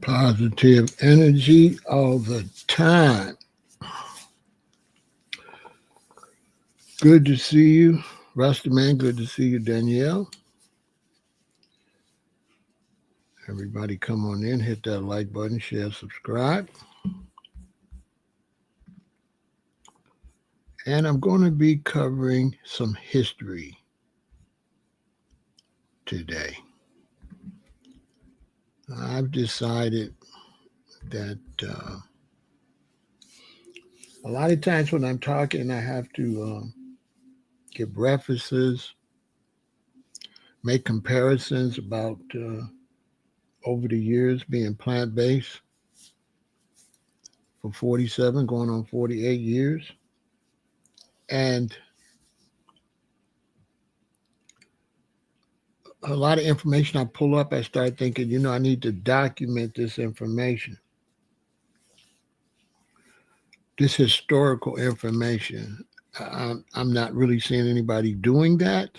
Positive energy all the time. Good to see you, Rusty Man. Good to see you, Danielle. Everybody come on in, hit that like button, share, subscribe. And I'm going to be covering some history today. I've decided that a lot of times when I'm talking, I have to give references, make comparisons about over the years being plant based for 47, going on 48 years. And a lot of information I pull up, I start thinking, I need to document this information, this historical information. I'm not really seeing anybody doing that.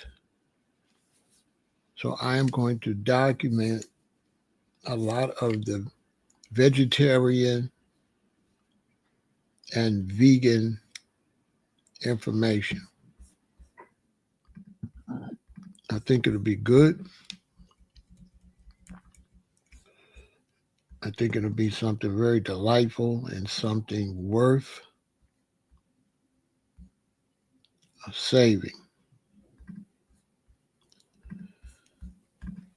So I am going to document a lot of the vegetarian and vegan information. I think it'll be good. I think it'll be something very delightful and something worth saving.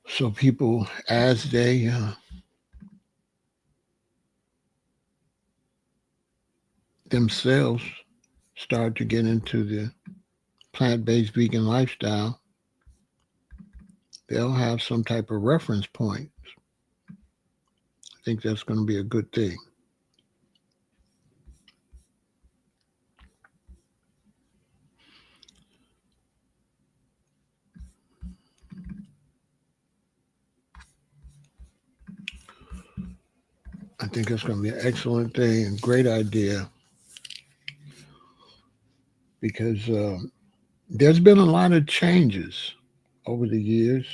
So people, as they themselves start to get into the plant-based vegan lifestyle, they'll have some type of reference point. I think that's going to be a good thing. I think it's going to be an excellent thing and great idea because there's been a lot of changes over the years.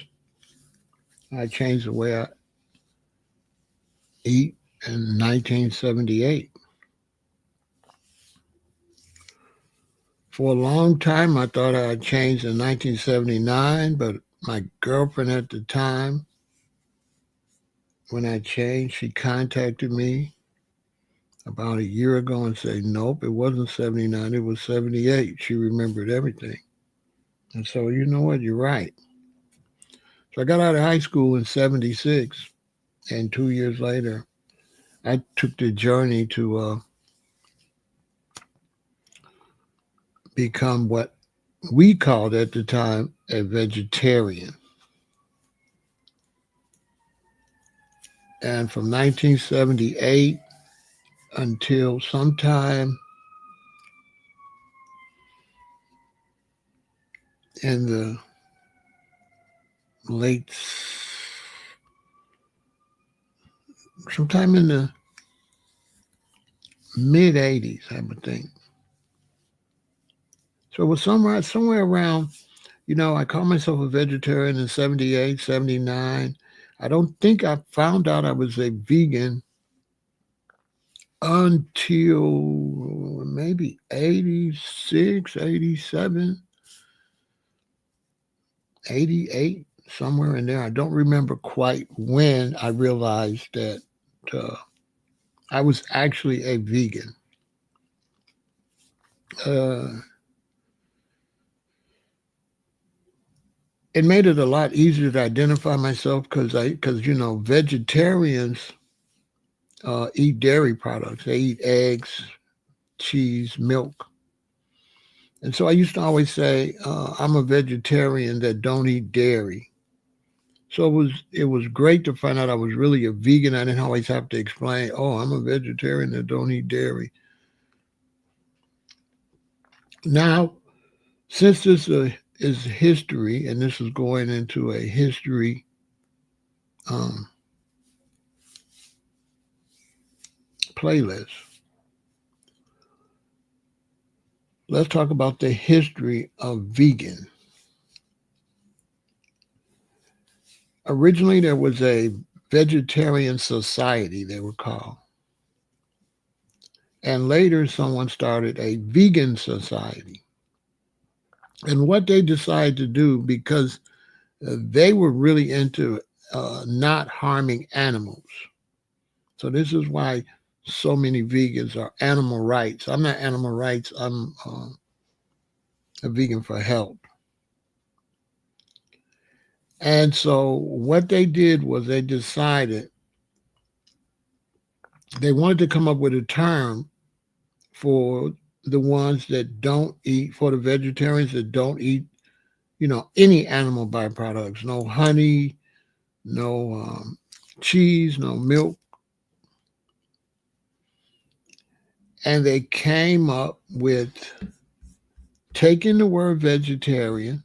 I changed the way I eat in 1978. For a long time, I thought I had changed in 1979, but my girlfriend at the time, when I changed, she contacted me about a year ago and said, nope, it wasn't 79, it was 78. She remembered everything. And so, you know what? You're right. So I got out of high school in 76, and 2 years later, I took the journey to become what we called at the time a vegetarian. And from 1978 until sometime in the sometime in the mid 80s, I would think. So it was somewhere around, I called myself a vegetarian in 78, 79. I don't think I found out I was a vegan until maybe 86, 87, 88, somewhere in there. I don't remember quite when I realized that I was actually a vegan. It made it a lot easier to identify myself because vegetarians eat dairy products. They eat eggs, cheese, milk. And so I used to always say, I'm a vegetarian that don't eat dairy. So it was great to find out I was really a vegan. I didn't always have to explain, I'm a vegetarian that don't eat dairy. Now, since this is history, and this is going into a history playlist, let's talk about the history of vegan. Originally, there was a Vegetarian Society, they were called. And later, someone started a vegan society. And what they decided to do, because they were really into not harming animals. So this is why so many vegans are animal rights. I'm not animal rights. I'm a vegan for health. And so what they did was they decided they wanted to come up with a term for the ones that don't eat, for the vegetarians that don't eat, any animal byproducts, no honey, no cheese, no milk. And they came up with taking the word vegetarian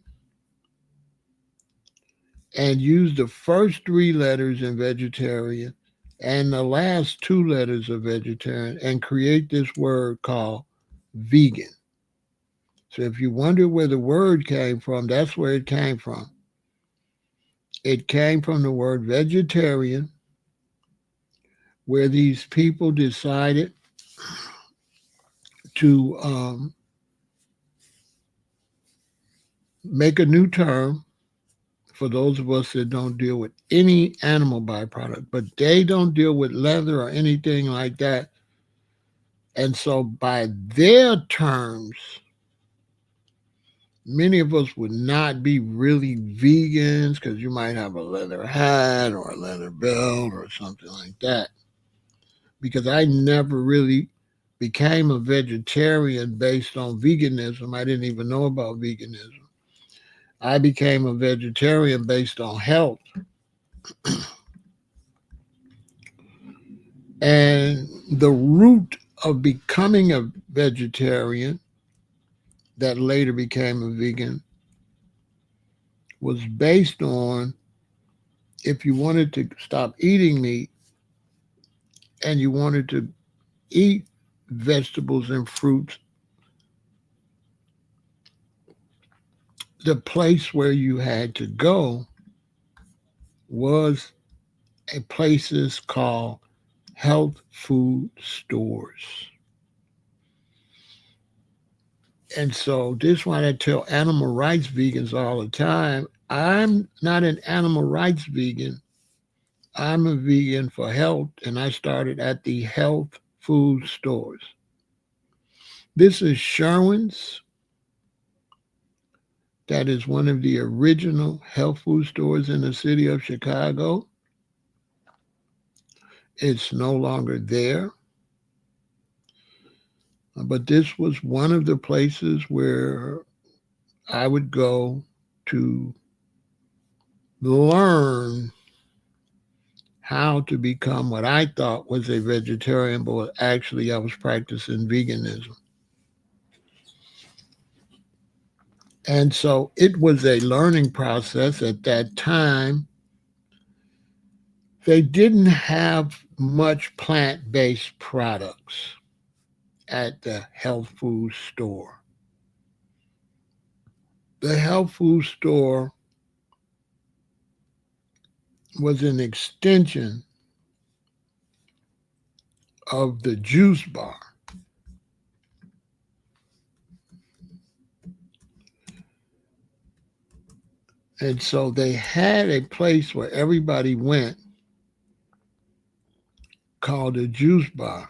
and used the first three letters in vegetarian and the last two letters of vegetarian and create this word called vegan. So if you wonder where the word came from, that's where it came from. It came from the word vegetarian, where these people decided to make a new term for those of us that don't deal with any animal byproduct, but they don't deal with leather or anything like that. And so by their terms, many of us would not be really vegans because you might have a leather hat or a leather belt or something like that. Because I never really became a vegetarian based on veganism. I didn't even know about veganism. I became a vegetarian based on health. And the root of becoming a vegetarian that later became a vegan was based on if you wanted to stop eating meat and you wanted to eat vegetables and fruits, the place where you had to go was a places called health food stores. And so this is why I tell animal rights vegans all the time, I'm not an animal rights vegan. I'm a vegan for health, and I started at the health food stores. This is Sherwin's. That is one of the original health food stores in the city of Chicago. It's no longer there. But this was one of the places where I would go to learn how to become what I thought was a vegetarian, but actually I was practicing veganism. And so it was a learning process at that time. They didn't have much plant based products at the health food store. The health food store was an extension of the juice bar. And so they had a place where everybody went called a juice bar.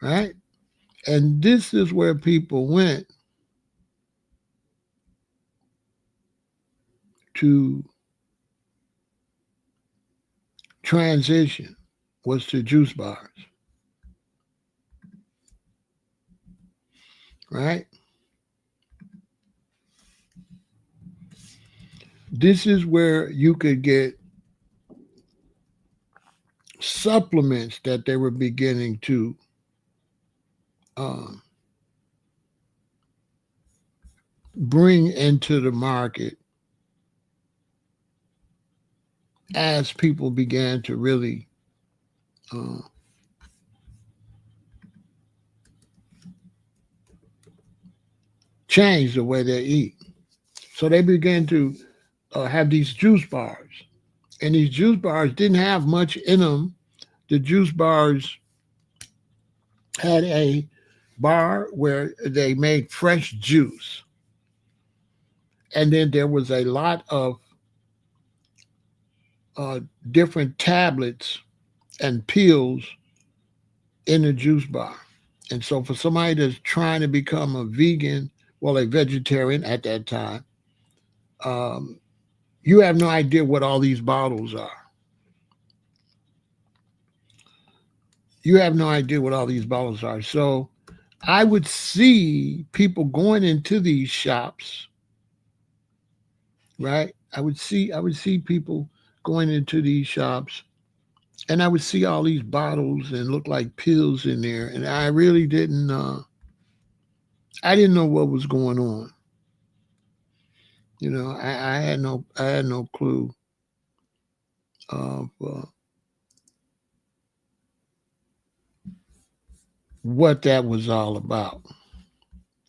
Right? And this is where people went to transition, was to juice bars. Right? This is where you could get supplements that they were beginning to um, bring into the market as people began to really uh, change the way they eat. So they began to have these juice bars. And these juice bars didn't have much in them. The juice bars had a bar where they made fresh juice. And then there was a lot of uh, different tablets and pills in the juice bar. And so for somebody that's trying to become a vegan, well, a vegetarian at that time, um, you have no idea what all these bottles are. You have no idea what all these bottles are. So I would see people going into these shops, right? I would see people going into these shops, and I would see all these bottles and look like pills in there, and I really didn't. I didn't know what was going on. I had no clue of what that was all about.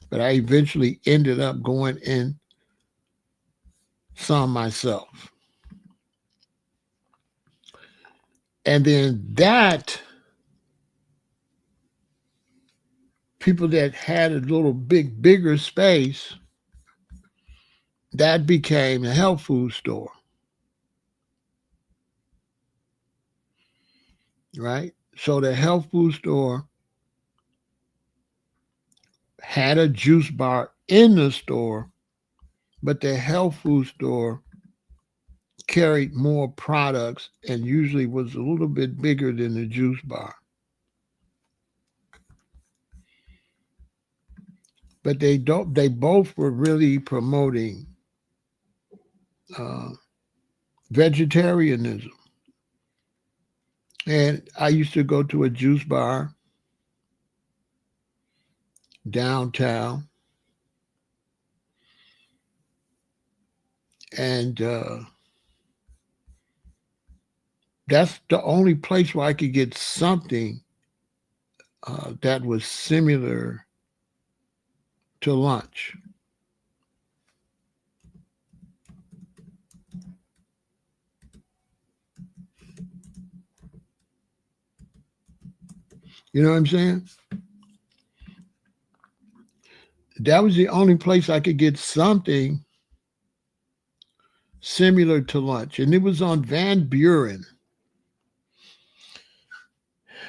But I eventually ended up going in some myself. And then that, people that had a little bigger space, that became a health food store, right? So the health food store had a juice bar in the store, but the health food store carried more products and usually was a little bit bigger than the juice bar. But they both were really promoting uh, vegetarianism. And I used to go to a juice bar downtown, and that's the only place where I could get something that was similar to lunch. You know what I'm saying? That was the only place I could get something similar to lunch. And it was on Van Buren.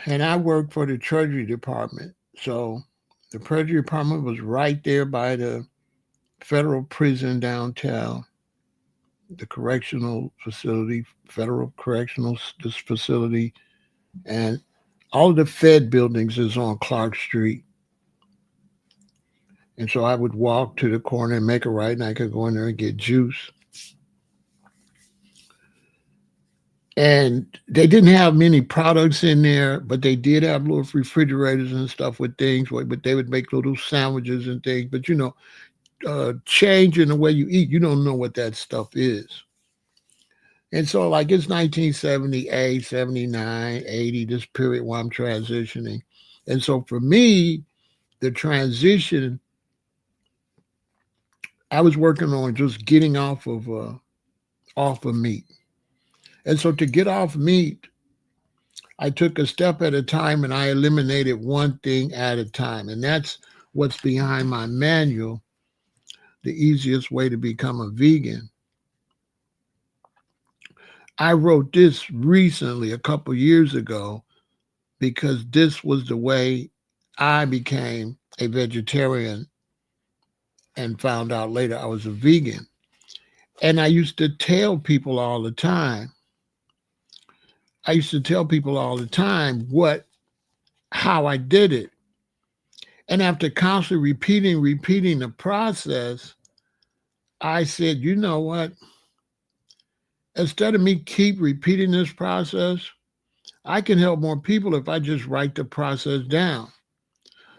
And I worked for the Treasury Department. So the Treasury Department was right there by the federal prison downtown, the correctional facility, federal correctional facility, and all the Fed buildings is on Clark Street. And so I would walk to the corner and make a right, and I could go in there and get juice. And they didn't have many products in there, but they did have little refrigerators and stuff with things. But they would make little sandwiches and things. But change in the way you eat, you don't know what that stuff is. And so, like, it's 1978, 79, 80, this period where I'm transitioning. And so, for me, the transition, I was working on just getting off of meat. And so, to get off meat, I took a step at a time and I eliminated one thing at a time. And that's what's behind my manual, The Easiest Way to Become a Vegan. I wrote this recently, a couple years ago, because this was the way I became a vegetarian and found out later I was a vegan. And I used to tell people all the time, how I did it. And after constantly repeating the process, I said, you know what? Instead of me keep repeating this process, I can help more people if I just write the process down.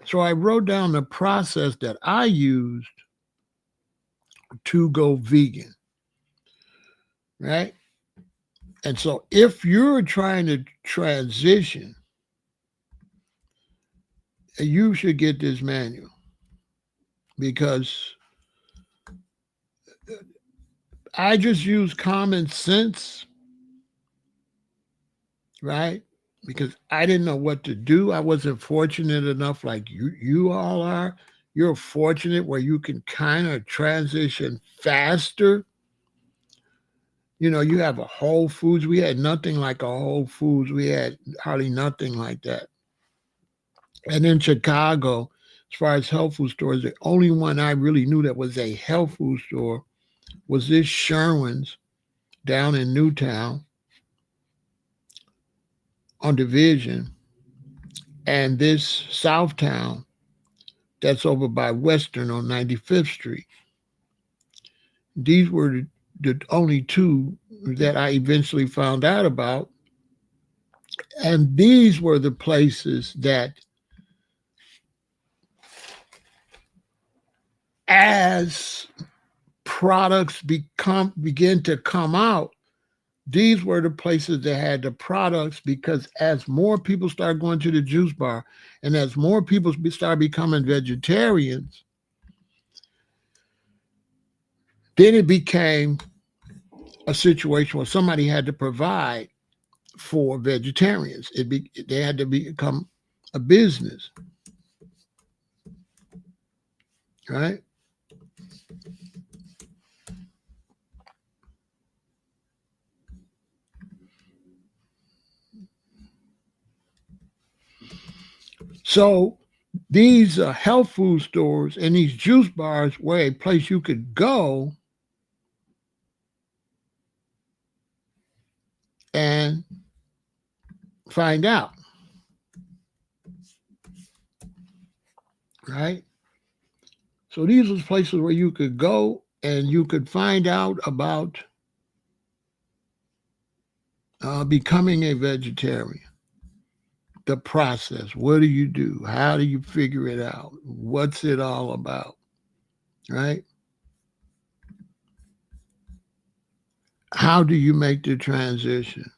So I wrote down the process that I used to go vegan, right? And so if you're trying to transition, you should get this manual because I just use common sense, right? Because I didn't know what to do. I wasn't fortunate enough like you all are. You're fortunate where you can kind of transition faster. You know, you have a Whole Foods. We had nothing like a Whole Foods. We had hardly nothing like that. And in Chicago, as far as health food stores, the only one I really knew that was a health food store was this Sherwin's down in Newtown on Division, and this Southtown that's over by Western on 95th Street. These were the only two that I eventually found out about. And these were the places that, as products begin to come out, these were the places that had the products, because as more people start going to the juice bar and as more people start becoming vegetarians, then it became a situation where somebody had to provide for vegetarians. They had to become a business, right? So these health food stores and these juice bars were a place you could go and find out, right? So these was places where you could go and you could find out about becoming a vegetarian. The process. What do you do? How do you figure it out? What's it all about? Right? How do you make the transition?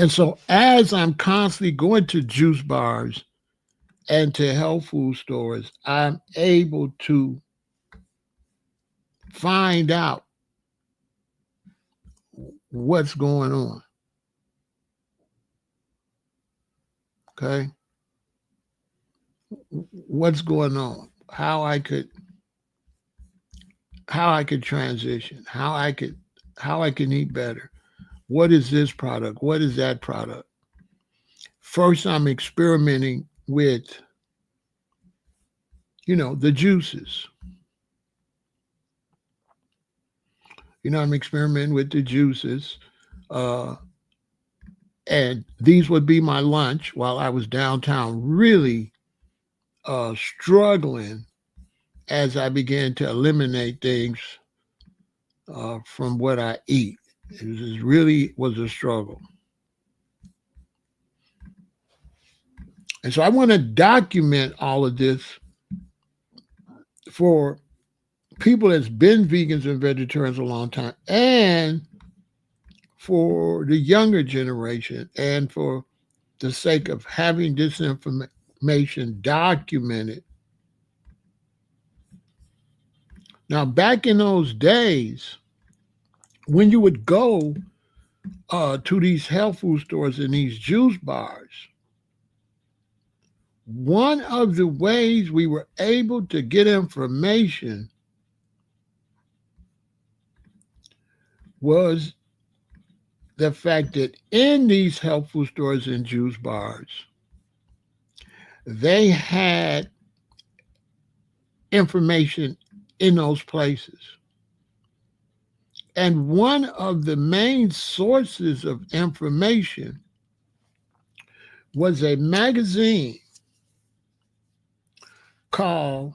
And so, as I'm constantly going to juice bars and to health food stores, I'm able to find out what's going on. Okay? What's going on? How I could transition, how I can eat better. What is this product? What is that product? First, I'm experimenting with, the juices. I'm experimenting with the juices. Uh, and these would be my lunch while I was downtown, really struggling as I began to eliminate things from what I eat. Really was a struggle. And so I want to document all of this for people that's been vegans and vegetarians a long time, and for the younger generation, and for the sake of having this information documented. Now, back in those days, when you would go to these health food stores and these juice bars, one of the ways we were able to get information was the fact that in these health food stores and juice bars, they had information in those places. And one of the main sources of information was a magazine called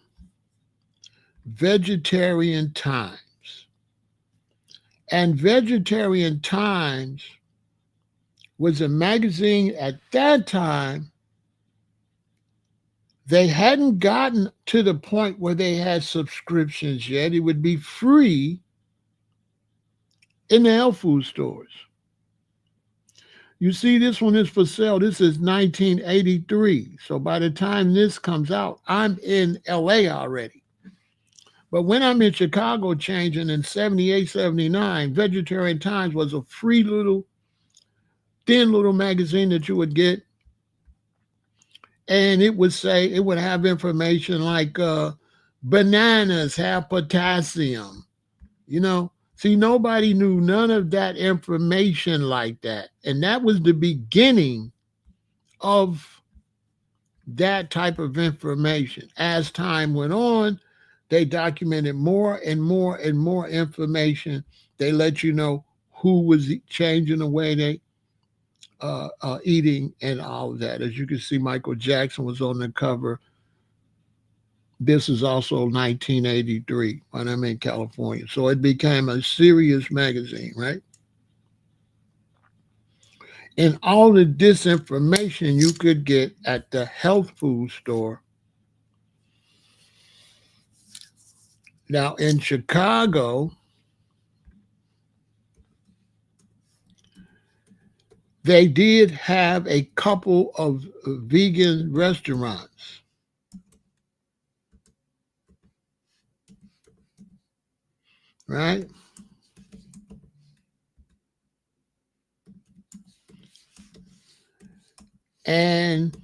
Vegetarian Times. And Vegetarian Times was a magazine at that time. They hadn't gotten to the point where they had subscriptions yet. It would be free in the health food stores. You see, this one is for sale. This is 1983. So by the time this comes out, I'm in LA already. But when I'm in Chicago changing in 78, 79, Vegetarian Times was a free little, thin little magazine that you would get. And it would say, it would have information like bananas have potassium, you know. See, nobody knew none of that information like that. And that was the beginning of that type of information. As time went on, they documented more and more and more information. They let you know who was changing the way they eating and all of that. As you can see, Michael Jackson was on the cover. This is also 1983 when I'm in California. So it became a serious magazine, right? And all of this information you could get at the health food store. Now in Chicago, they did have a couple of vegan restaurants. Right? And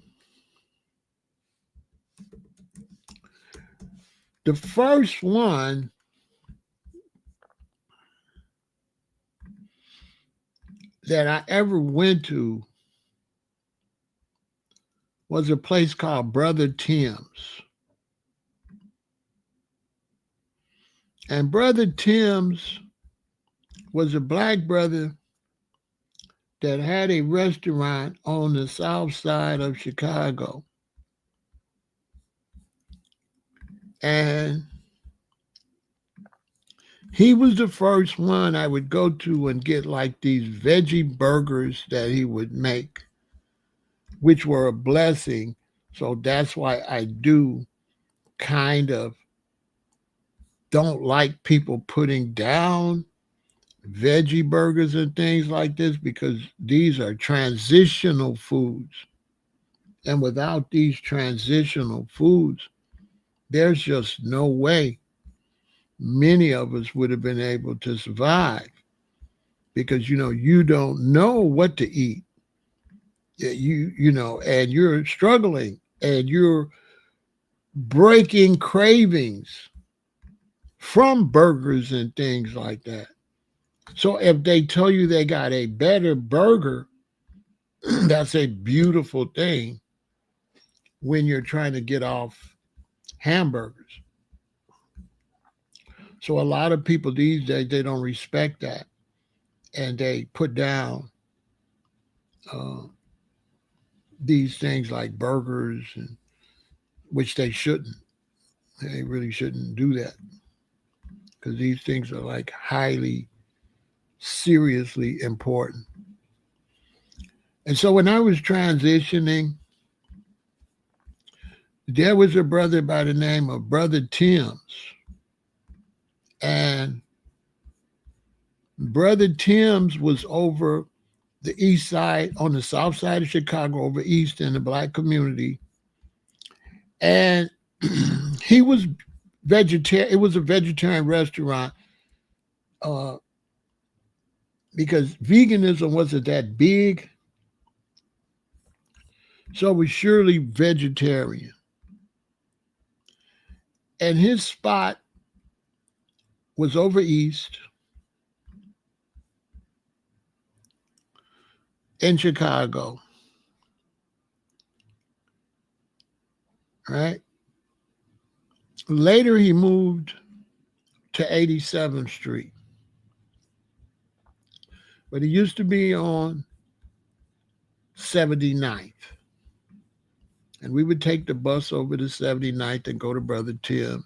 the first one that I ever went to was a place called Brother Tim's. And Brother Tim's was a black brother that had a restaurant on the south side of Chicago. And he was the first one I would go to and get like these veggie burgers that he would make, which were a blessing. So that's why I do kind of don't like people putting down veggie burgers and things like this, because these are transitional foods. And without these transitional foods, there's just no way many of us would have been able to survive, because you don't know what to eat. And you're struggling and you're breaking cravings from burgers and things like that. So if they tell you they got a better burger, that's a beautiful thing when you're trying to get off hamburgers. So a lot of people these days, they don't respect that, and they put down uh, these things like burgers, and which they shouldn't. They really shouldn't do that, because these things are like highly, seriously important. And so when I was transitioning, there was a brother by the name of Brother Tim's. And Brother Tim's was over the east side, on the south side of Chicago, over east in the black community. And he was vegetarian. It was a vegetarian restaurant because veganism wasn't that big. So it was surely vegetarian. And his spot was over east in Chicago. Right? Later, he moved to 87th Street. But he used to be on 79th. And we would take the bus over to 79th and go to Brother Tim's.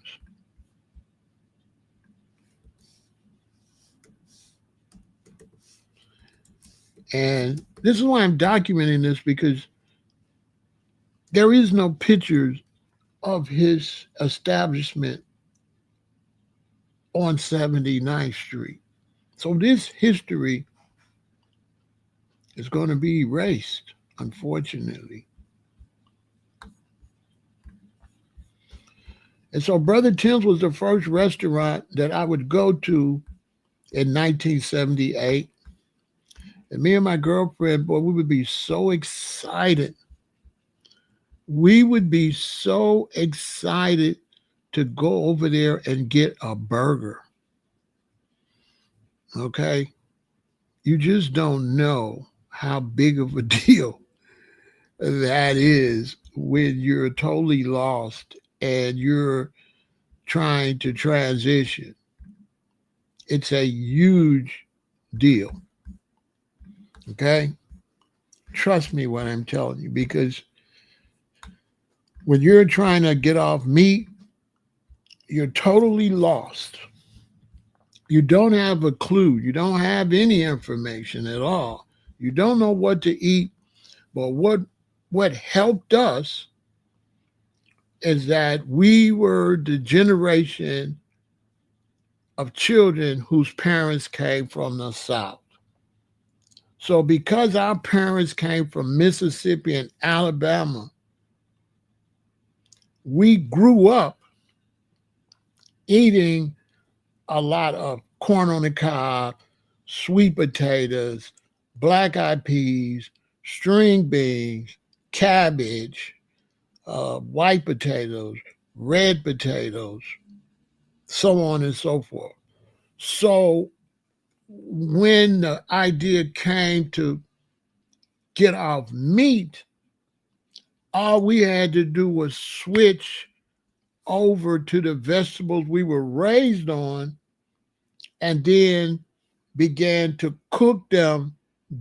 And this is why I'm documenting this, because there is no pictures of his establishment on 79th Street. So this history It's going to be erased, unfortunately. And so Brother Tim's was the first restaurant that I would go to in 1978. And me and my girlfriend, boy, we would be so excited. We would be so excited to go over there and get a burger. Okay? You just don't know how big of a deal that is when you're totally lost and you're trying to transition. It's a huge deal. Okay? Trust me when I'm telling you, because when you're trying to get off meat, you're totally lost. You don't have a clue. You don't have any information at all. You don't know what to eat. But what helped us is that we were the generation of children whose parents came from the South. So because our parents came from Mississippi and Alabama, we grew up eating a lot of corn on the cob, sweet potatoes, black eyed peas, string beans, cabbage, white potatoes, red potatoes, so on and so forth. So when the idea came to get off meat, all we had to do was switch over to the vegetables we were raised on and then began to cook them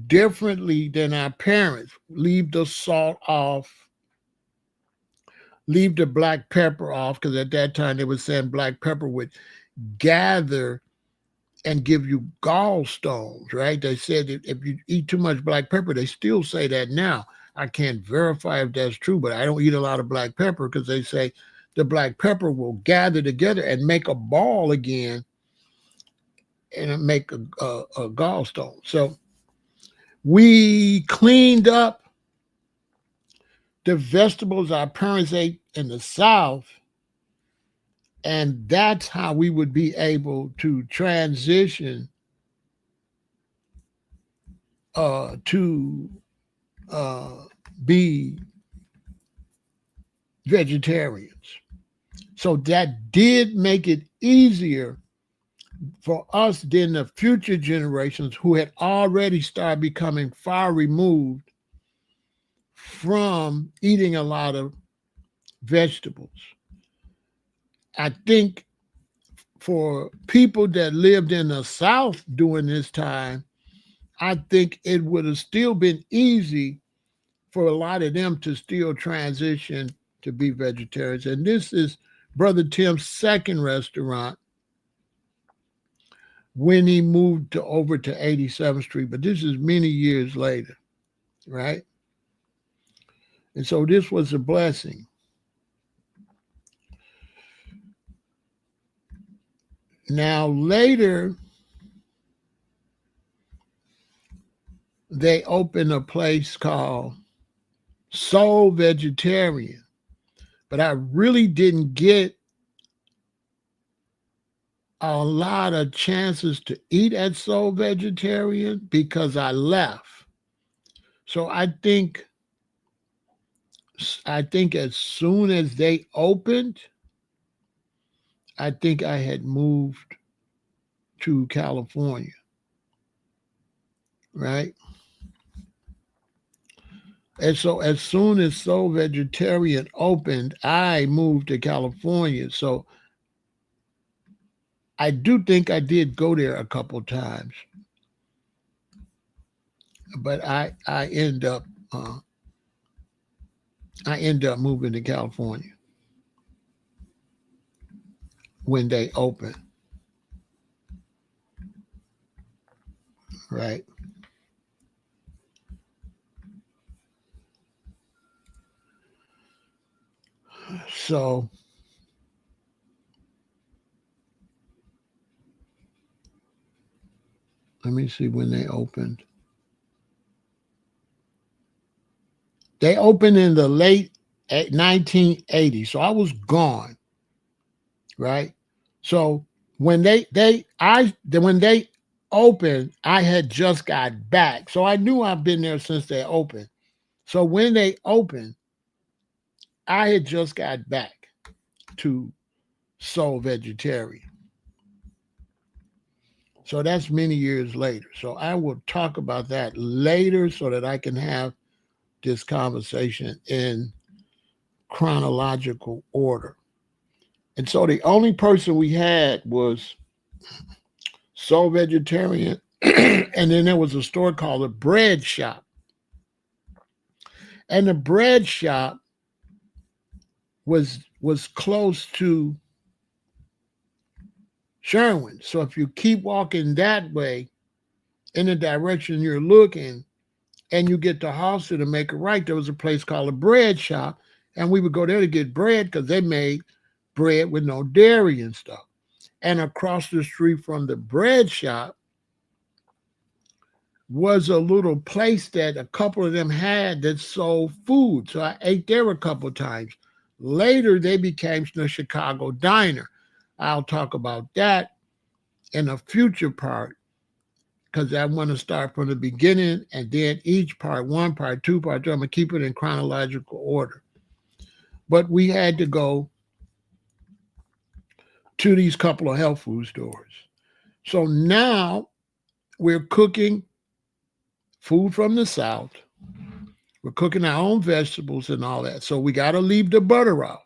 differently than our parents. Leave the salt off, leave the black pepper off, because at that time they were saying black pepper would gather and give you gallstones, right? They said that if you eat too much black pepper, they still say that now. I can't verify if that's true, but I don't eat a lot of black pepper because they say the black pepper will gather together and make a ball again and make a gallstone. So we cleaned up the vegetables our parents ate in the South, and that's how we would be able to transition to uh, be vegetarians. So that did make it easier for us than the future generations who had already started becoming far removed from eating a lot of vegetables. I think for people that lived in the South during this time, I think it would have still been easy for a lot of them to still transition to be vegetarians. And this is Brother Tim's second restaurant when he moved over to 87th Street, but this is many years later, right? And so this was a blessing. Now, later, they opened a place called Soul Vegetarian, but I really didn't get a lot of chances to eat at Soul Vegetarian because I left. So I think as soon as they opened, I think I had moved to California, right? And so as soon as Soul Vegetarian opened, I moved to California. So I do think I did go there a couple times, but I end up moving to California when they opened, right? So let me see when they opened. They opened in the late 1980s. So I was gone, right? So when when they opened, I had just got back. So I knew I've been there since they opened. So when they opened, I had just got back to Soul Vegetarian. So that's many years later. So I will talk about that later so that I can have this conversation in chronological order. And so the only person we had was Soul Vegetarian. And then there was a store called the Bread Shop. And the bread shop was close to Sherwin. So if you keep walking that way in the direction you're looking, and you get to Halsted to make a right, there was a place called a bread shop, and we would go there to get bread because they made bread with no dairy and stuff. And across the street from the bread shop was a little place that a couple of them had that sold food. So I ate there a couple of times. Later, they became the Chicago Diner. I'll talk about that in a future part because I want to start from the beginning and then each part one, part two, part three. I'm going to keep it in chronological order. But we had to go to these couple of health food stores. So now we're cooking food from the South. We're cooking our own vegetables and all that. So we got to leave the butter off.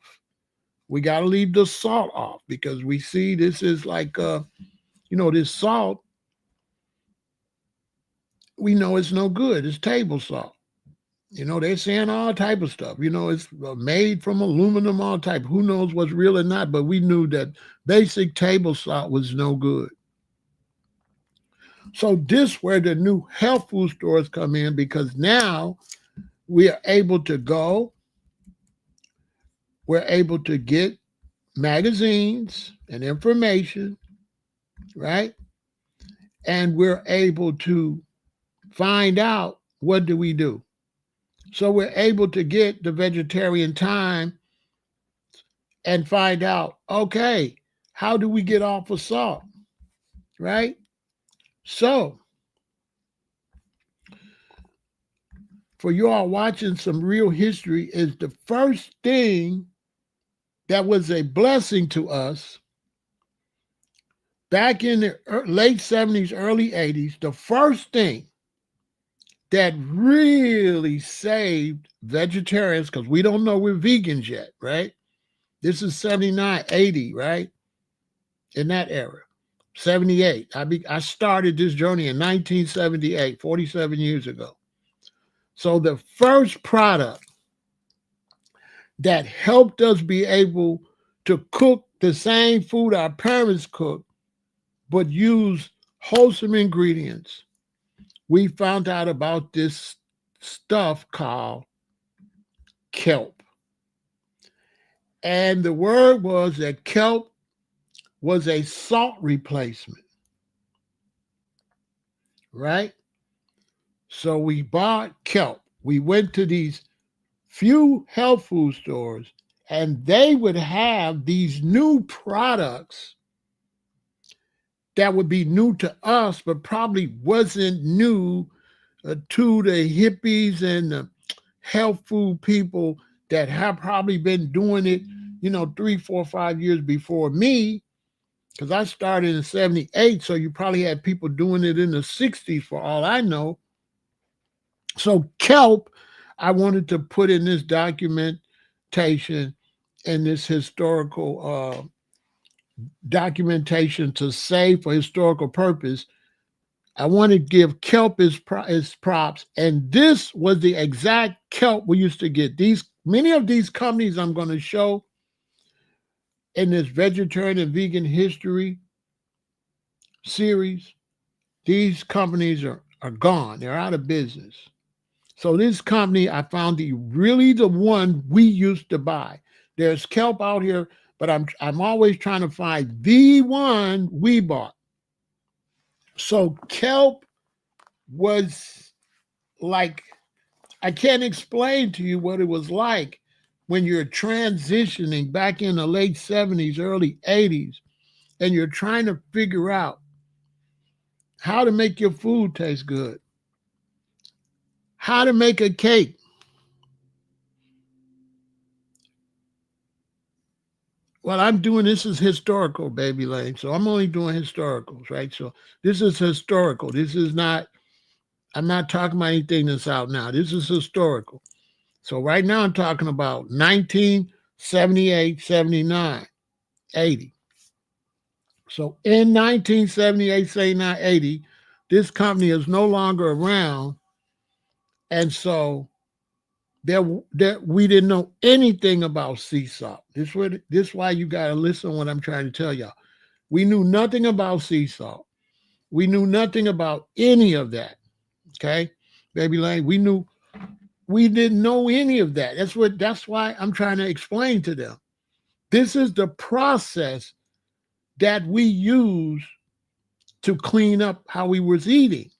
We got to leave the salt off because we see this is like, this salt, we know it's no good. It's table salt. They're saying all type of stuff. It's made from aluminum, all type. Who knows what's real or not, but we knew that basic table salt was no good. So this where the new health food stores come in because now we are able to go, we're able to get magazines and information, right? And we're able to find out what do we do. So we're able to get the Vegetarian Time and find out, okay, how do we get off of salt, right? So for you all watching some real history is the first thing that was a blessing to us back in the late 70s, early 80s, the first thing that really saved vegetarians, because we don't know we're vegans yet, right? This is 79, 80, right? In that era. 78. I started this journey in 1978, 47 years ago. So the first product that helped us be able to cook the same food our parents cooked, but use wholesome ingredients, we found out about this stuff called kelp. And the word was that kelp was a salt replacement, right? So we bought kelp. We went to these few health food stores, and they would have these new products that would be new to us, but probably wasn't new to the hippies and the health food people that have probably been doing it, 3, 4, 5 years before me, because I started in 78. So you probably had people doing it in the 60s for all I know. So kelp, I wanted to put in this documentation and this historical documentation to save for historical purpose. I want to give kelp his props, and this was the exact kelp we used to get. Many of these companies I'm going to show in this vegetarian and vegan history series, these companies are gone. They're out of business. So this company, I found really the one we used to buy. There's kelp out here, but I'm always trying to find the one we bought. So kelp was like I can't explain to you what it was like when you're transitioning back in the late 70s, early 80s, and you're trying to figure out how to make your food taste good, how to make a cake. What I'm doing, this is historical, baby Lane. So I'm only doing historicals, right? So this is historical. This is not, I'm not talking about anything that's out now. This is historical. So right now I'm talking about 1978, 79, 80. So in 1978, 79, 80, this company is no longer around. And so there we didn't know anything about sea salt. This is why you got to listen to what I'm trying to tell y'all. We knew nothing about sea salt. We knew nothing about any of that. Okay, baby Lane, we didn't know any of that. That's why I'm trying to explain to them. This is the process that we use to clean up how we was eating.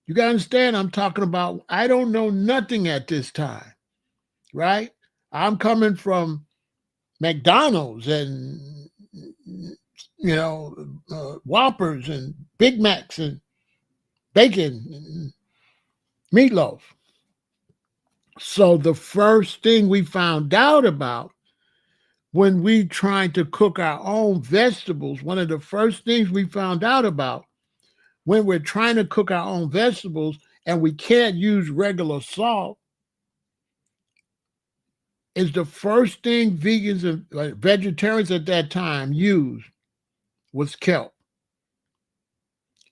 You got to understand, I'm talking about, I don't know nothing at this time, right? I'm coming from McDonald's and, Whoppers and Big Macs and bacon and meatloaf. So the first thing we found out about when we tried to cook our own vegetables, one of the first things we found out about when we're trying to cook our own vegetables and we can't use regular salt is the first thing vegans and vegetarians at that time used was kelp.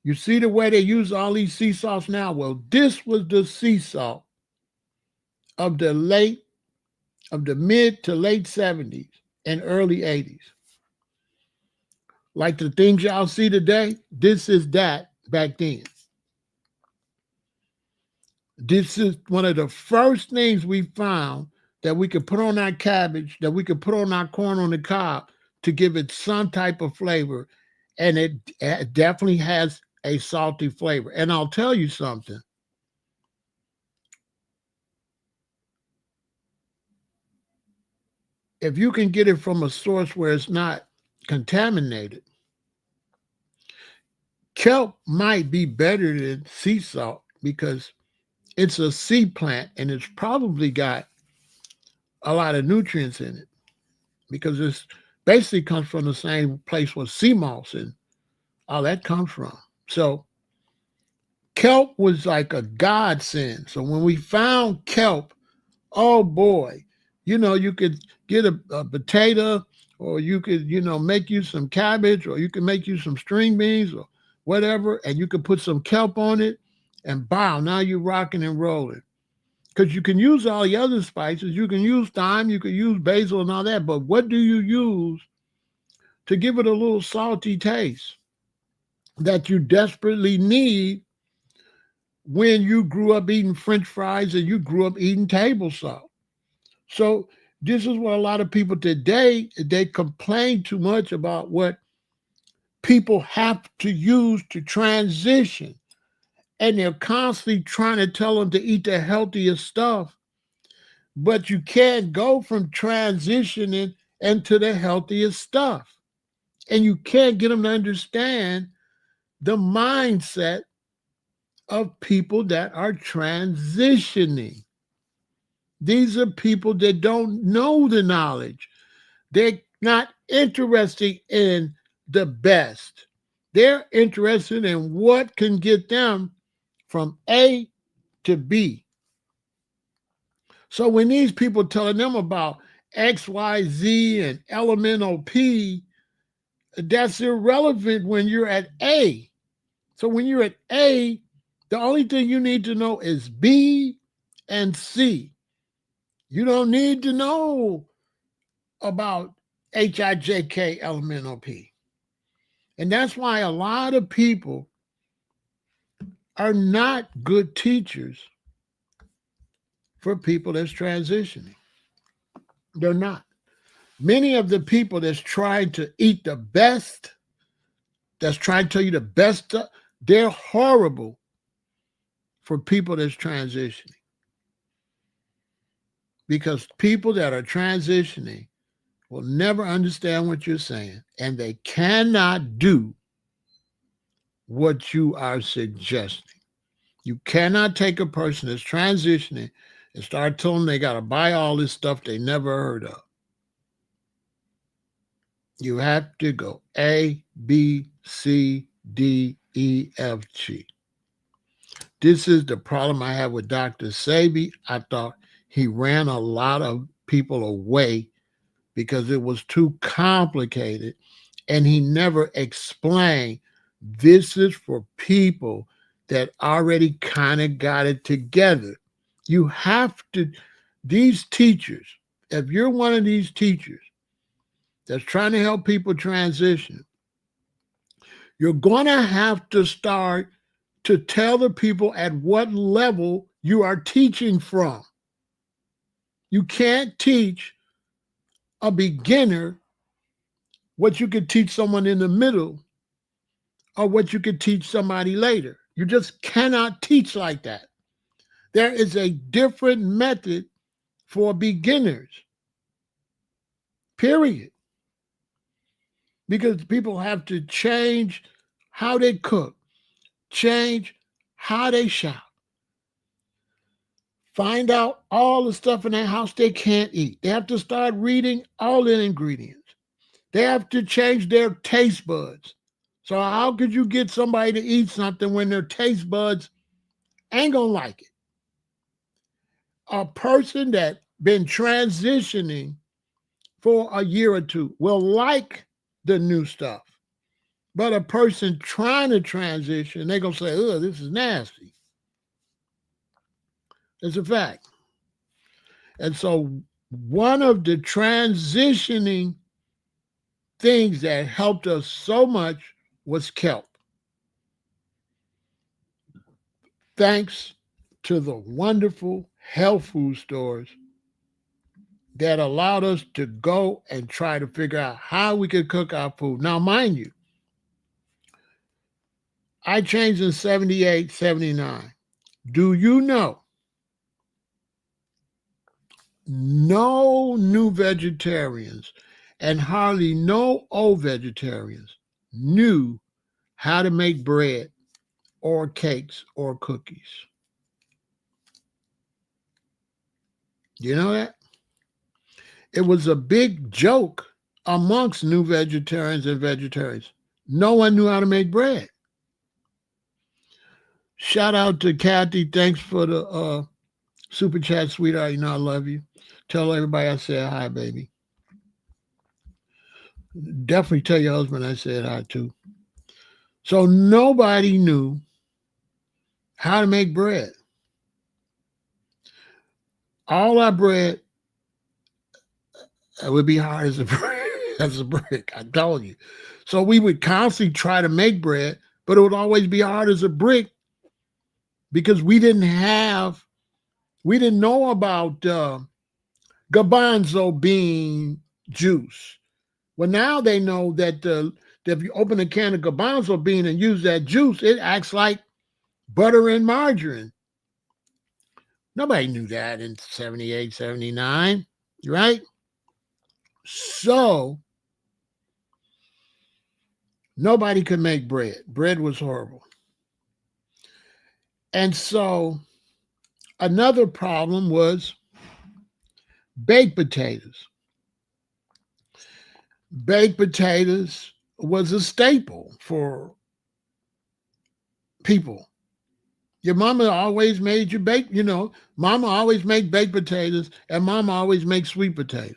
You see the way they use all these sea salts now? Well, this was the sea salt of the mid to late 70s and early 80s. Like the things y'all see today, this is that back then. This is one of the first things we found that we could put on our cabbage, that we could put on our corn on the cob to give it some type of flavor. And it definitely has a salty flavor. And I'll tell you something. If you can get it from a source where it's not contaminated, kelp might be better than sea salt because it's a sea plant and it's probably got a lot of nutrients in it because it's basically comes from the same place where sea moss and all that comes from. So kelp was like a godsend. So when we found kelp, oh boy, you could get a potato or you could, make you some cabbage or you could make you some string beans or whatever, and you could put some kelp on it and bow, now you're rocking and rolling. Because you can use all the other spices. You can use thyme, you can use basil and all that, but what do you use to give it a little salty taste that you desperately need when you grew up eating French fries and you grew up eating table salt? So this is what a lot of people today, they complain too much about what people have to use to transition. And they're constantly trying to tell them to eat the healthiest stuff. But you can't go from transitioning into the healthiest stuff. And you can't get them to understand the mindset of people that are transitioning. These are people that don't know the knowledge. They're not interested in the best. They're interested in what can get them from A to B. So when these people telling them about X, Y, Z and elemental P, that's irrelevant when you're at A. So when you're at A, the only thing you need to know is B and C. You don't need to know about HIJK elemental P. And that's why a lot of people are not good teachers for people that's transitioning. They're not. Many of the people that's trying to eat the best, that's trying to tell you the best stuff, they're horrible for people that's transitioning. Because people that are transitioning will never understand what you're saying, and they cannot do what you are suggesting. You cannot take a person that's transitioning and start telling them they got to buy all this stuff they never heard of. You have to go A, B, C, D, E, F, G. This is the problem I have with Dr. Sebi. I thought he ran a lot of people away because it was too complicated, and he never explained this is for people that already kind of got it together. You have to, these teachers, if you're one of these teachers that's trying to help people transition, you're going to have to start to tell the people at what level you are teaching from. You can't teach a beginner what you could teach someone in the middle or what you could teach somebody later. You just cannot teach like that. There is a different method for beginners, period. Because people have to change how they cook, change how they shop, find out all the stuff in their house they can't eat. They have to start reading all the ingredients. They have to change their taste buds. So how could you get somebody to eat something when their taste buds ain't gonna like it? A person that been transitioning for a year or two will like the new stuff. But a person trying to transition, they're gonna say, oh, this is nasty. It's a fact. And so one of the transitioning things that helped us so much was kelp. Thanks to the wonderful health food stores that allowed us to go and try to figure out how we could cook our food. Now, mind you, I changed in 78, 79. Do you know no new vegetarians and hardly no old vegetarians knew how to make bread or cakes or cookies? You know that? It was a big joke amongst new vegetarians and vegetarians. No one knew how to make bread. Shout out to Kathy. Thanks for the super chat, sweetheart. You know I love you. Tell everybody I said hi, baby. Definitely tell your husband I said hi too. So nobody knew how to make bread. All our bread would be hard as a brick. I told you. So we would constantly try to make bread, but it would always be hard as a brick because we didn't know about garbanzo bean juice. Well, now they know that if you open a can of garbanzo bean and use that juice, it acts like butter and margarine. Nobody knew that in 78, 79, right? So nobody could make bread. Bread was horrible. And so another problem was baked potatoes. Baked potatoes was a staple for people. Your mama always made you bake, mama always make baked potatoes and mama always make sweet potatoes.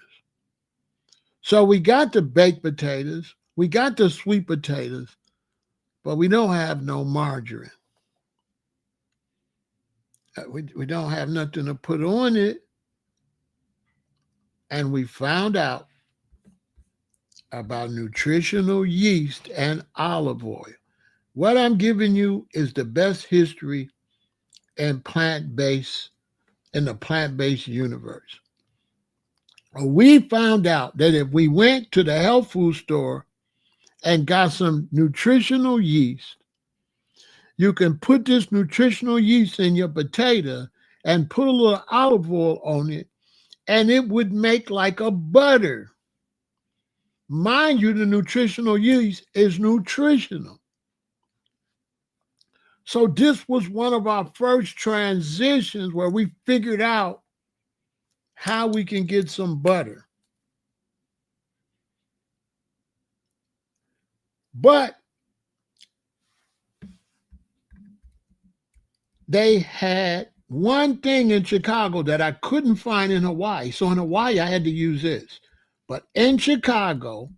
So we got the baked potatoes, we got the sweet potatoes, but we don't have no margarine. We don't have nothing to put on it. And we found out about nutritional yeast and olive oil. What I'm giving you is the best history in the plant-based universe. We found out that if we went to the health food store and got some nutritional yeast, You can put this nutritional yeast in your potato and put a little olive oil on it, and it would make like a butter. Mind you, the nutritional yeast is nutritional. So this was one of our first transitions where we figured out how we can get some butter. But they had one thing in Chicago that I couldn't find in Hawaii. So in Hawaii, I had to use this. But in Chicago,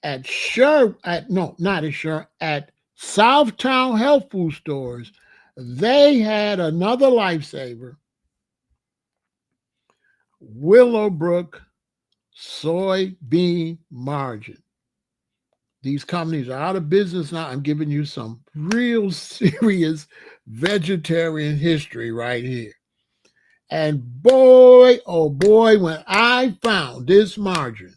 at Southtown health food stores, they had another lifesaver, Willowbrook soybean margarine. These companies are out of business now. I'm giving you some real serious vegetarian history right here. And boy, oh boy, when I found this margarine,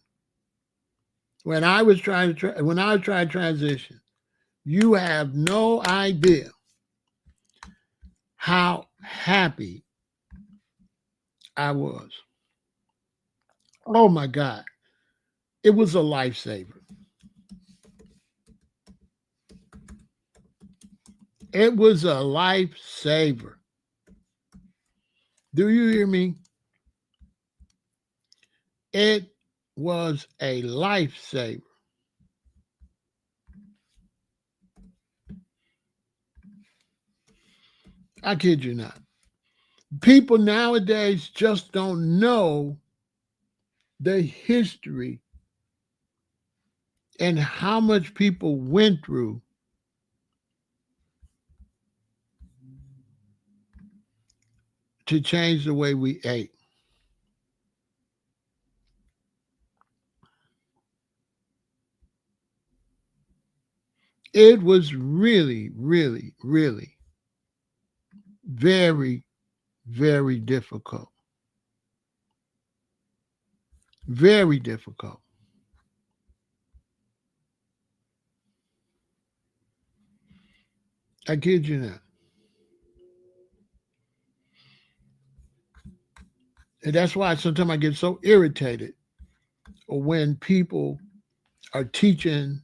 when I was trying to transition, you have no idea how happy I was. Oh my God. It was a lifesaver. It was a lifesaver. Do you hear me? It was a lifesaver. I kid you not. People nowadays just don't know the history and how much people went through to change the way we ate. It was really, really, really very, very difficult. Very difficult. I kid you not. And that's why sometimes I get so irritated when people are teaching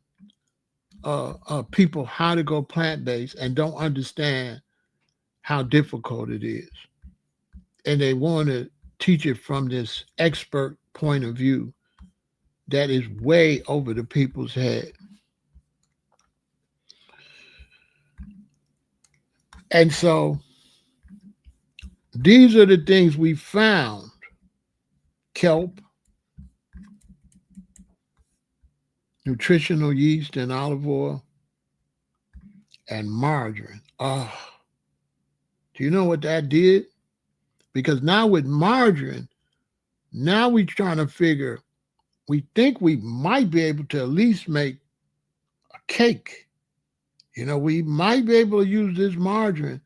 people how to go plant-based and don't understand how difficult it is. And they want to teach it from this expert point of view that is way over the people's head. And so these are the things we found. Kelp, nutritional yeast and olive oil, and margarine. Oh, do you know what that did? Because now with margarine, now we're trying to figure, we think we might be able to at least make a cake. You know, we might be able to use this margarine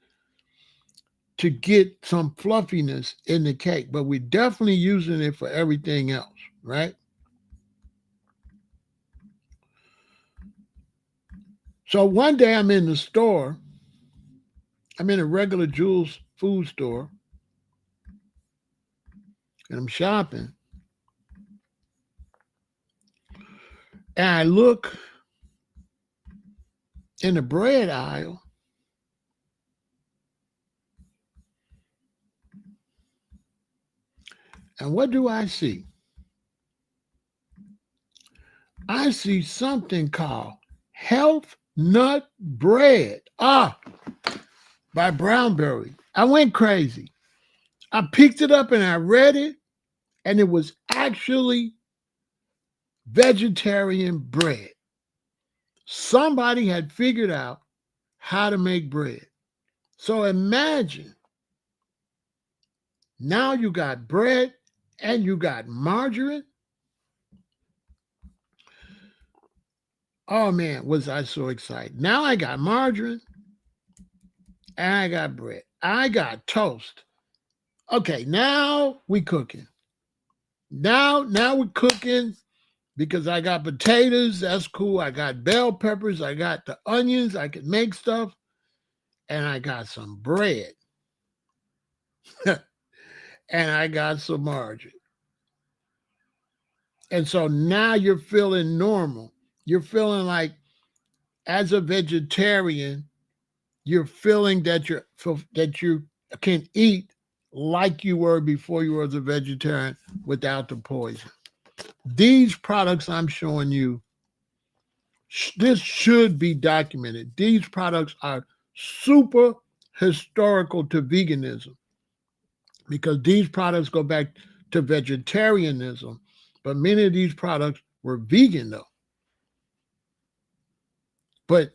to get some fluffiness in the cake, but we're definitely using it for everything else, right? So one day I'm in the store, I'm in a regular Jewel's food store, and I'm shopping. And I look in the bread aisle, and what do I see? I see something called Health Nut Bread. By Brownberry. I went crazy. I picked it up and I read it, and it was actually vegetarian bread. Somebody had figured out how to make bread. So imagine, now you got bread and you got margarine. Oh man, was I so excited. Now I got margarine and I got bread. I got toast. Okay, now we cooking. Now we're cooking because I got potatoes. That's cool. I got bell peppers. I got the onions. I can make stuff. and I got some bread and I got some margarine. And so now you're feeling normal. You're feeling like, as a vegetarian, you're feeling that you can eat like you were before you were a vegetarian without the poison. These products I'm showing you, this should be documented. These products are super historical to veganism because these products go back to vegetarianism, but many of these products were vegan though. But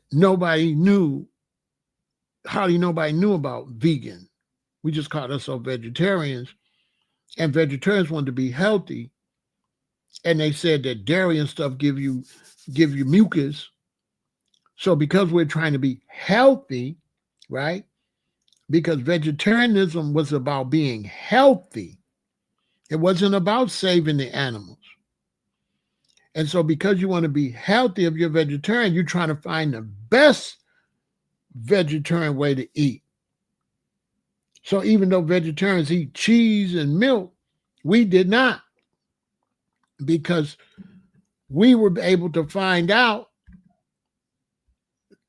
hardly nobody knew about vegan. We just called ourselves vegetarians, and vegetarians wanted to be healthy, and they said that dairy and stuff give you mucus. So because we're trying to be healthy, right? Because vegetarianism was about being healthy. It wasn't about saving the animals. And so because you want to be healthy, if you're vegetarian, you're trying to find the best vegetarian way to eat. So even though vegetarians eat cheese and milk, we did not, because we were able to find out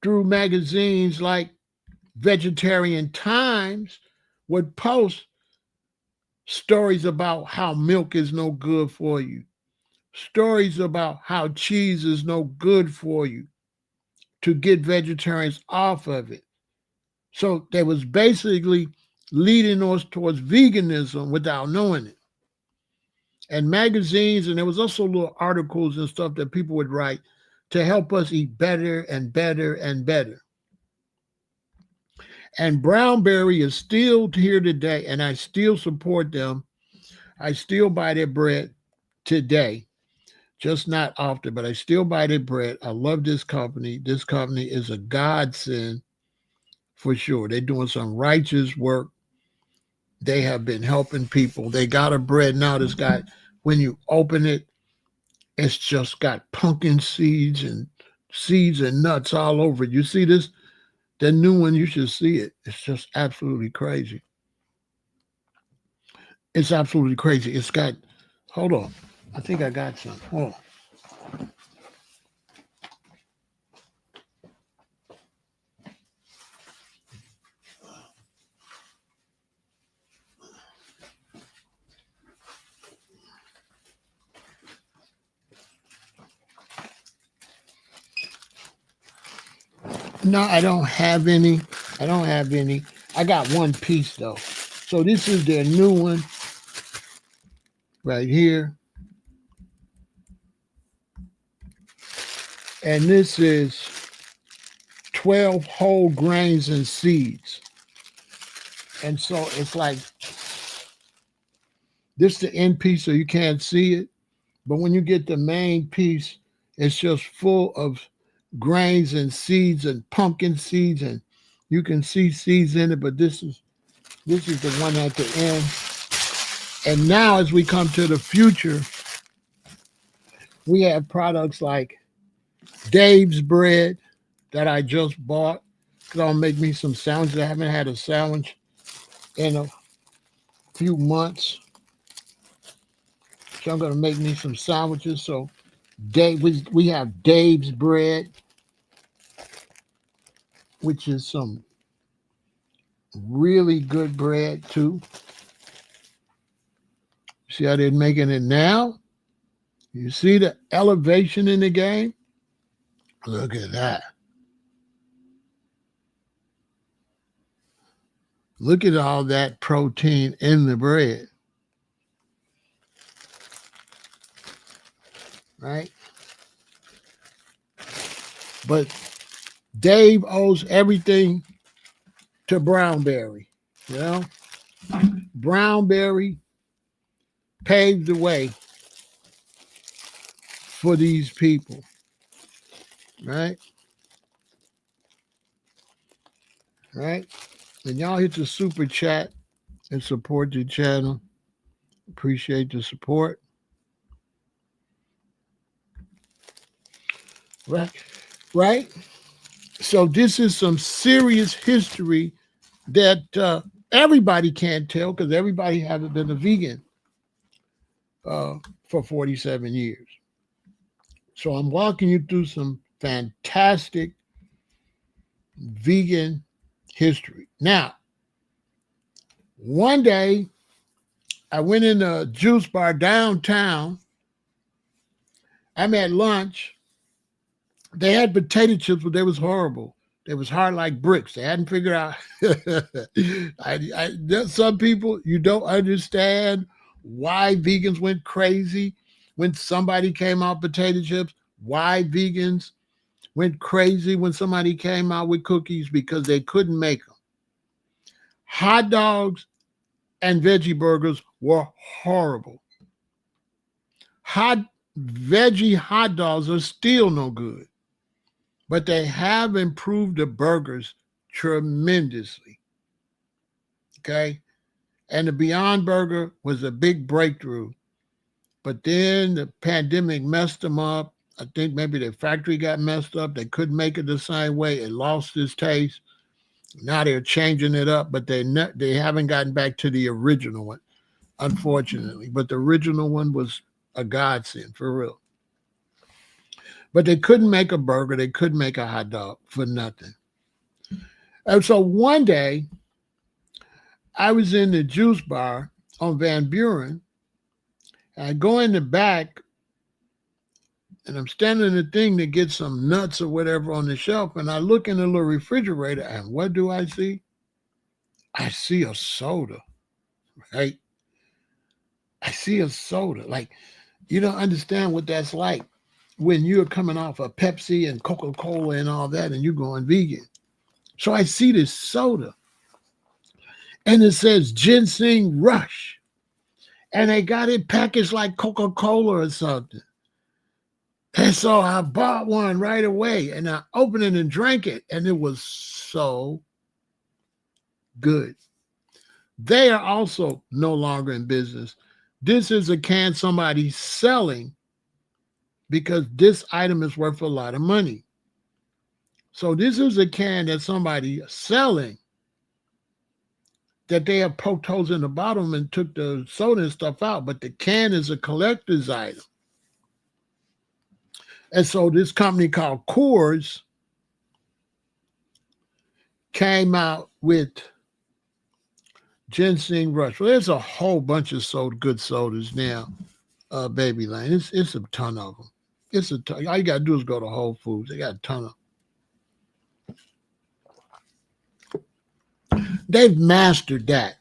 through magazines like Vegetarian Times would post stories about how milk is no good for you, stories about how cheese is no good for you, to get vegetarians off of it. So they was basically leading us towards veganism without knowing it. And magazines, and there was also little articles and stuff that people would write to help us eat better and better and better. And Brownberry is still here today, and I still support them. I still buy their bread today, just not often, but I still buy their bread. I love this company. This company is a godsend for sure. They're doing some righteous work. They have been helping people. They got a bread now that's got, when you open it, it's just got pumpkin seeds and nuts all over it. You see this? The new one, you should see it. It's just absolutely crazy. It's absolutely crazy. It's got, hold on. I think I got some. Hold on. No, I don't have any. I don't have any. I got one piece though. So this is their new one right here. And this is 12 whole grains and seeds. And so it's like, this is the end piece, so you can't see it. But when you get the main piece, it's just full of grains and seeds and pumpkin seeds, and you can see seeds in it, but this is the one at the end. And now as we come to the future, we have products like Dave's bread that I just bought, because I'll make me some sandwiches. I haven't had a sandwich in a few months. So I'm going to make me some sandwiches. So we have Dave's bread, which is some really good bread too. See how they're making it now? You see the elevation in the game? Look at that. Look at all that protein in the bread. Right? But Dave owes everything to Brownberry. You know? Brownberry paved the way for these people. Right? Right? And y'all hit the super chat and support the channel. Appreciate the support. Right? Right? So this is some serious history that everybody can't tell because everybody hasn't been a vegan uh, for 47 years. So I'm walking you through some fantastic vegan history. Now, one day I went in a juice bar downtown. I'm at lunch. They had potato chips, but they was horrible. They was hard like bricks. They hadn't figured out. There's some people, you don't understand why vegans went crazy when somebody came out potato chips. Why vegans went crazy when somebody came out with cookies, because they couldn't make them. Hot dogs and veggie burgers were horrible. Veggie hot dogs are still no good, but they have improved the burgers tremendously. Okay. And the Beyond Burger was a big breakthrough. But then the pandemic messed them up. I think maybe their factory got messed up. They couldn't make it the same way. It lost its taste. Now they're changing it up, but they haven't gotten back to the original one, unfortunately. But the original one was a godsend, for real. But they couldn't make a burger. They couldn't make a hot dog for nothing. And so one day, I was in the juice bar on Van Buren. I go in the back, and I'm standing in the thing to get some nuts or whatever on the shelf, and I look in the little refrigerator, and what do I see? I see a soda, right? I see a soda. Like, you don't understand what that's like when you're coming off of Pepsi and Coca-Cola and all that, and you're going vegan. So I see this soda, and it says Ginseng Rush, and they got it packaged like Coca-Cola or something. And so I bought one right away, and I opened it and drank it, and it was so good. They are also no longer in business. This is a can somebody's selling because this item is worth a lot of money. So this is a can that somebody is selling that they have poked holes in the bottom and took the soda and stuff out, but the can is a collector's item. And so this company called Coors came out with Ginseng Rush. Well, there's a whole bunch of good sodas now, Baby Lane. It's a ton of them. It's a ton. All you got to do is go to Whole Foods. They got a ton of them. They've mastered that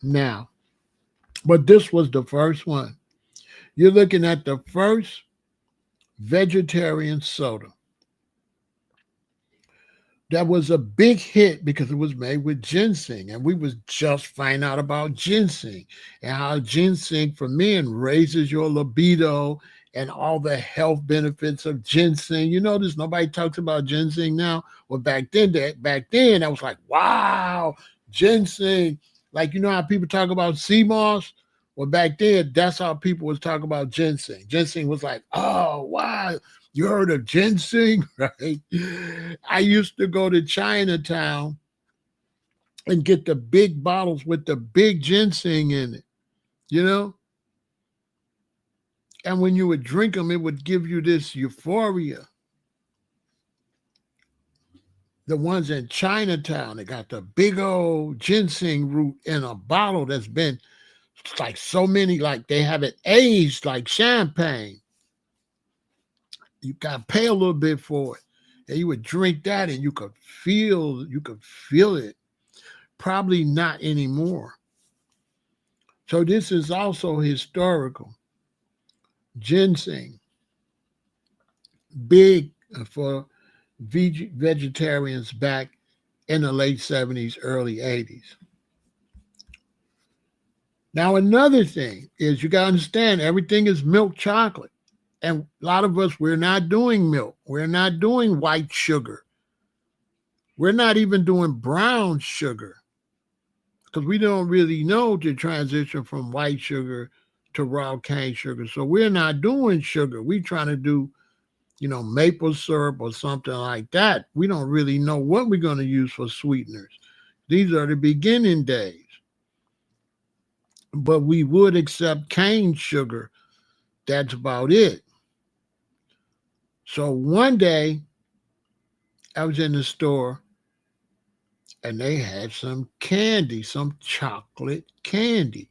now. But this was the first one. You're looking at the first vegetarian soda that was a big hit because it was made with ginseng, and we was just finding out about ginseng and how ginseng for men raises your libido and all the health benefits of ginseng. You notice nobody talks about ginseng now. Well, back then I was like, wow, ginseng. Like, you know how people talk about sea moss? Well, back then, that's how people was talking about ginseng. Ginseng was like, oh, wow, you heard of ginseng, right? I used to go to Chinatown and get the big bottles with the big ginseng in it, you know? And when you would drink them, it would give you this euphoria. The ones in Chinatown, they got the big old ginseng root in a bottle that's been like so many, like they have it aged like champagne. You got to pay a little bit for it. And you would drink that and you could feel it. Probably not anymore. So this is also historical. Ginseng, big for vegetarians back in the late 70s, early 80s. Now, another thing is you got to understand everything is milk chocolate. And a lot of us, we're not doing milk. We're not doing white sugar. We're not even doing brown sugar because we don't really know to transition from white sugar to raw cane sugar. So we're not doing sugar. We're trying to do maple syrup or something like that, we don't really know what we're going to use for sweeteners. These are the beginning days. But we would accept cane sugar. That's about it. So one day I was in the store and they had some candy, some chocolate candy.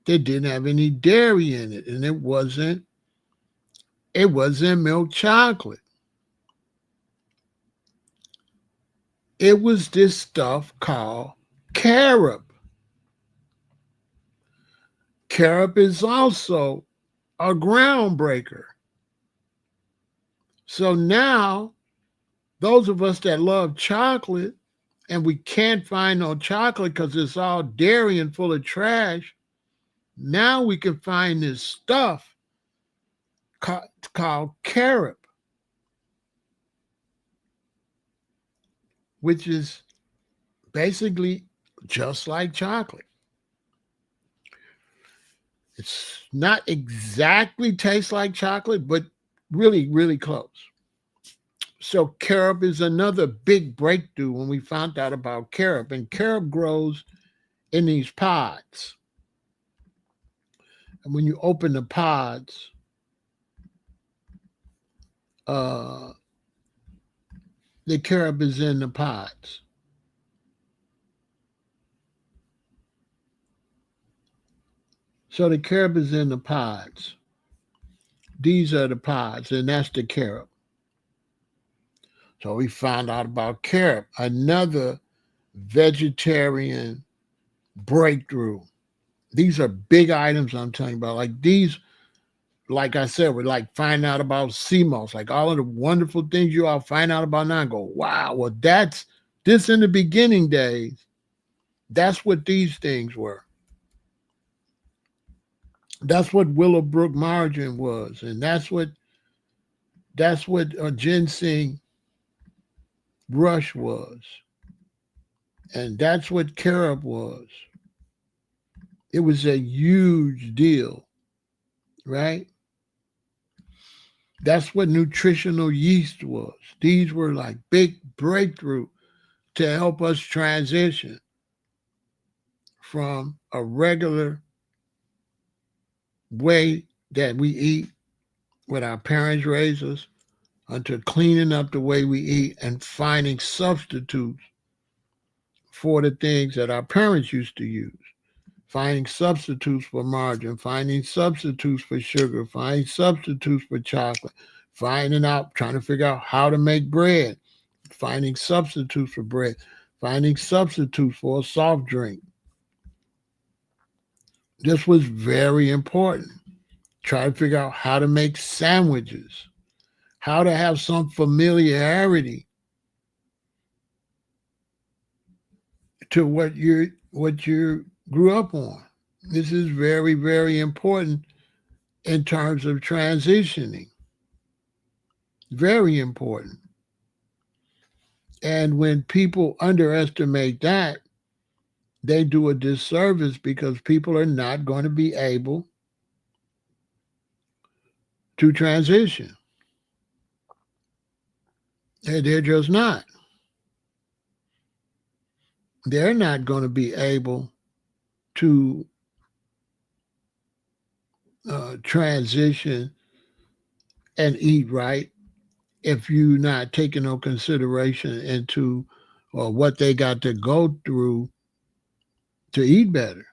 They didn't have any dairy in it, and it wasn't milk chocolate. It was this stuff called carob. Carob is also a groundbreaker. So now, those of us that love chocolate and we can't find no chocolate because it's all dairy and full of trash, now we can find this stuff called carob, which is basically just like chocolate. It's not exactly tastes like chocolate, but really, really close. So carob is another big breakthrough when we found out about carob. And carob grows in these pods. And when you open the pods, the carob is in the pods. So the carob is in the pods. These are the pods, and that's the carob. So we found out about carob, another vegetarian breakthrough. These are big items I'm telling you about. Like these, like I said, we're like finding out about sea moss, like all of the wonderful things you all find out about now and go, wow, well, that's this in the beginning days. That's what these things were. That's what Willowbrook margarine was, and that's what ginseng rush was, and that's what carob was. It was a huge deal, right? That's what nutritional yeast was. These were like big breakthrough to help us transition from a regular way that we eat, what our parents raised us, unto cleaning up the way we eat and finding substitutes for the things that our parents used to use. Finding substitutes for margarine, finding substitutes for sugar, finding substitutes for chocolate, finding out, trying to figure out how to make bread, finding substitutes for bread, finding substitutes for a soft drink. This was very important. Try to figure out how to make sandwiches, how to have some familiarity to what you grew up on. This is very, very important in terms of transitioning. Very important. And when people underestimate that, they do a disservice because people are not going to be able to transition. They're just not. They're not going to be able to transition and eat right if you're not taking no consideration into what they got to go through to eat better.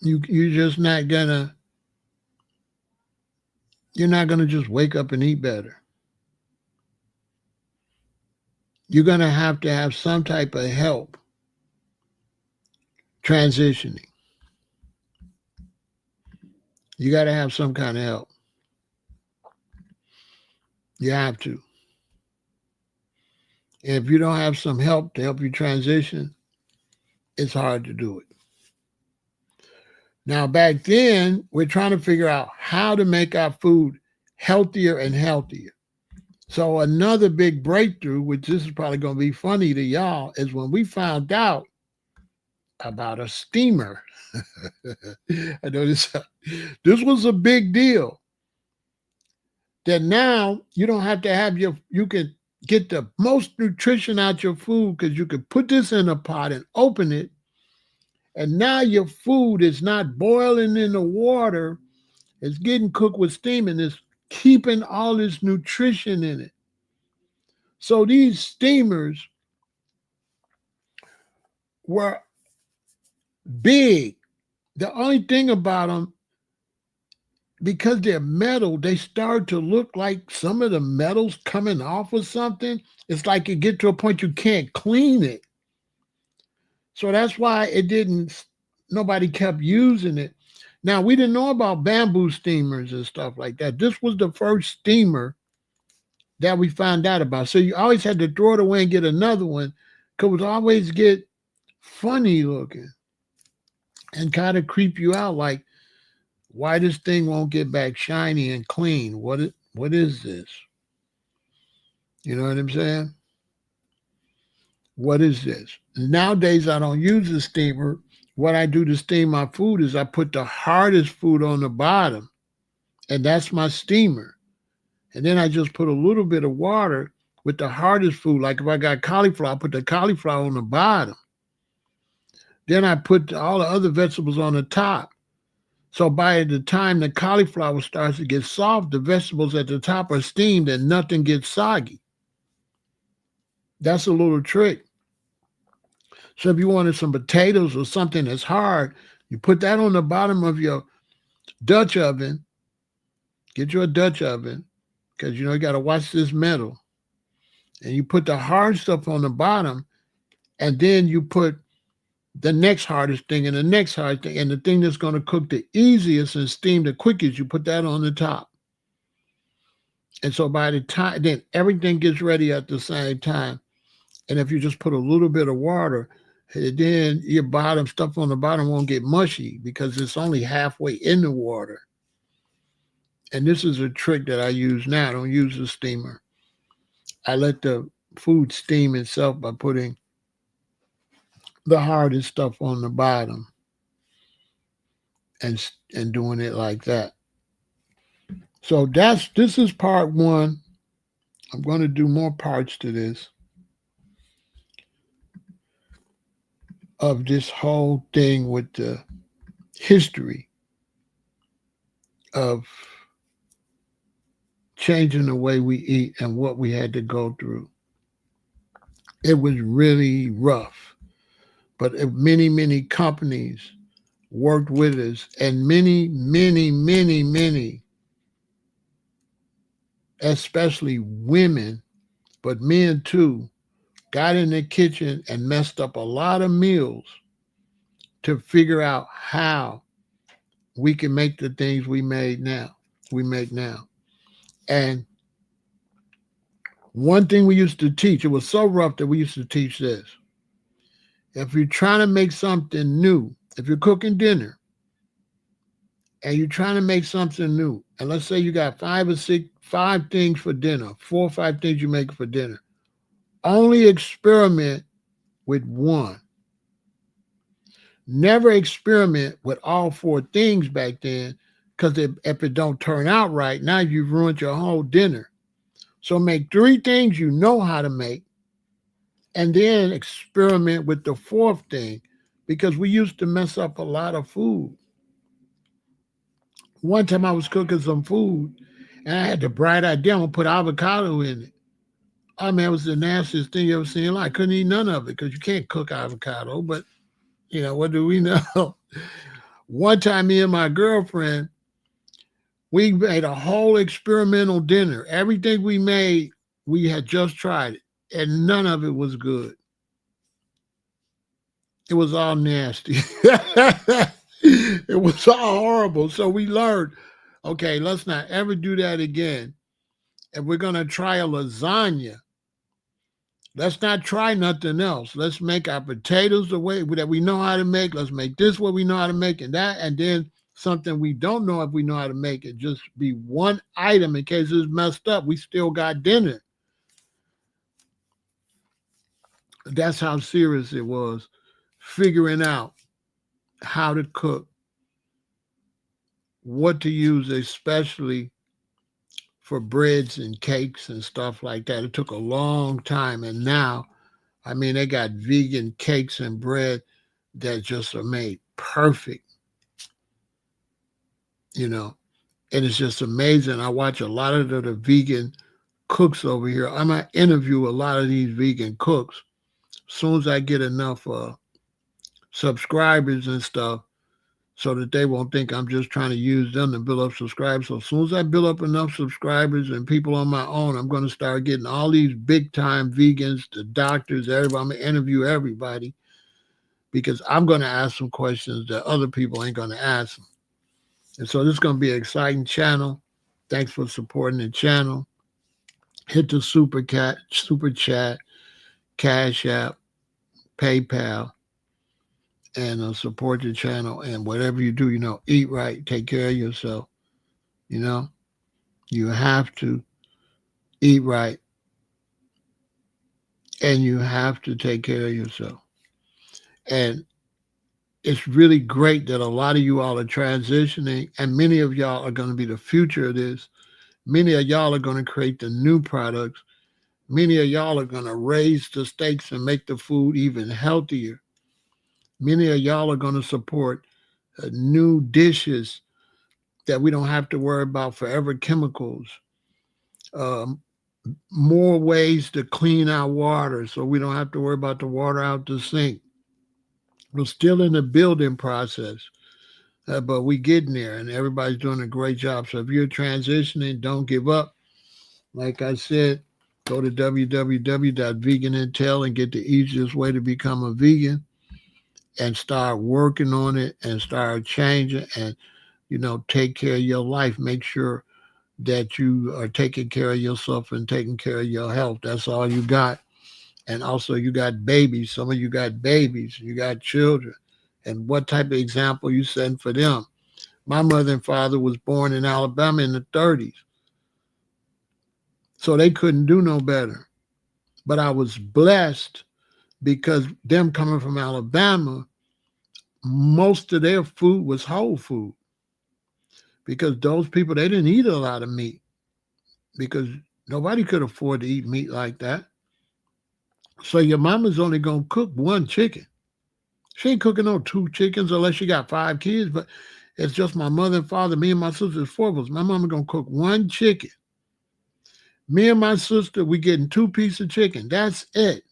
You're just not gonna. You're not gonna just wake up and eat better. You're gonna have to have some type of help transitioning. You got to have some kind of help. You have to. And if you don't have some help to help you transition, it's hard to do it. Now, back then, we're trying to figure out how to make our food healthier and healthier. So another big breakthrough, which this is probably going to be funny to y'all, is when we found out about a steamer. I know this was a big deal. that now you don't have to have you can get the most nutrition out your food because you can put this in a pot and open it. And now your food is not boiling in the water. It's getting cooked with steam and it's keeping all this nutrition in it. So these steamers were big. The only thing about them, because they're metal, they start to look like some of the metals coming off or something. It's like you get to a point you can't clean it. So that's why nobody kept using it. Now, we didn't know about bamboo steamers and stuff like that. This was the first steamer that we found out about. So you always had to throw it away and get another one because it would always get funny looking and kind of creep you out like, why this thing won't get back shiny and clean? What is this? You know what I'm saying? What is this? Nowadays, I don't use a steamer. What I do to steam my food is I put the hardest food on the bottom, and that's my steamer. And then I just put a little bit of water with the hardest food. Like if I got cauliflower, I put the cauliflower on the bottom. Then I put all the other vegetables on the top. So by the time the cauliflower starts to get soft, the vegetables at the top are steamed and nothing gets soggy. That's a little trick. So if you wanted some potatoes or something that's hard, you put that on the bottom of your Dutch oven. Get you a Dutch oven because you got to watch this metal. And you put the hard stuff on the bottom, and then you put the next hardest thing and the next hard thing, and the thing that's going to cook the easiest and steam the quickest, you put that on the top. And so by the time, then everything gets ready at the same time. And if you just put a little bit of water, then your bottom stuff on the bottom won't get mushy because it's only halfway in the water. And this is a trick that I use now. I don't use a steamer. I let the food steam itself by putting the hardest stuff on the bottom and doing it like that. So this is part one. I'm going to do more parts to this of this whole thing with the history of changing the way we eat and what we had to go through. It was really rough, but many, many companies worked with us, and many, especially women, but men too, got in the kitchen and messed up a lot of meals to figure out how we can make the things we make now. And one thing we used to teach, it was so rough that we used to teach this. If you're trying to make something new, if you're cooking dinner and you're trying to make something new, and let's say you got 5 things for dinner, 4 or 5 things you make for dinner, only experiment with one. Never experiment with all 4 things back then, because if it don't turn out right, now you've ruined your whole dinner. So make 3 things you know how to make, and then experiment with the 4th thing, because we used to mess up a lot of food. One time I was cooking some food, and I had the bright idea, I'm going to put avocado in it. Oh, man, it was the nastiest thing you ever seen in life. I couldn't eat none of it because you can't cook avocado, but, what do we know? One time, me and my girlfriend, we made a whole experimental dinner. Everything we made, we had just tried it, and none of it was good. It was all nasty. It was all horrible. So we learned, okay, let's not ever do that again. If we're going to try a lasagna, let's not try nothing else. Let's make our potatoes the way that we know how to make. Let's make this what we know how to make, and that, and then something we don't know if we know how to make it. Just be one item in case it's messed up. We still got dinner. That's how serious it was, figuring out how to cook, what to use, especially for breads and cakes and stuff like that. It took a long time. And now, I mean, they got vegan cakes and bread that just are made perfect, you know. And it's just amazing. I watch a lot of the vegan cooks over here. I'm going to interview a lot of these vegan cooks. As soon as I get enough subscribers and stuff, so that they won't think I'm just trying to use them to build up subscribers. So as soon as I build up enough subscribers and people on my own, I'm going to start getting all these big time vegans, the doctors, everybody. I'm going to interview everybody because I'm going to ask some questions that other people ain't going to ask them. And so this is going to be an exciting channel. Thanks for supporting the channel. Hit the super chat, Cash App, PayPal, and support the channel. And whatever you do, eat right, take care of yourself. You have to eat right, and you have to take care of yourself. And it's really great that a lot of you all are transitioning, and many of y'all are going to be the future of this. Many of y'all are going to create the new products. Many of y'all are going to raise the stakes and make the food even healthier. Many of y'all are going to support new dishes that we don't have to worry about forever chemicals. More ways to clean our water so we don't have to worry about the water out the sink. We're still in the building process, but we're getting there, and everybody's doing a great job. So if you're transitioning, don't give up. Like I said, go to www.veganintel and get the easiest way to become a vegan and start working on it and start changing and, take care of your life. Make sure that you are taking care of yourself and taking care of your health. That's all you got. And also you got babies. Some of you got babies. You got children. And what type of example you setting for them? My mother and father was born in Alabama in the 30s. So they couldn't do no better. But I was blessed because them coming from Alabama, most of their food was whole food. Because those people, they didn't eat a lot of meat. Because nobody could afford to eat meat like that. So your mama's only going to cook one chicken. She ain't cooking no 2 chickens unless she got 5 kids, but it's just my mother and father, me and my sister's 4 of us. My mama going to cook 1 chicken. Me and my sister, we getting 2 pieces of chicken. That's it.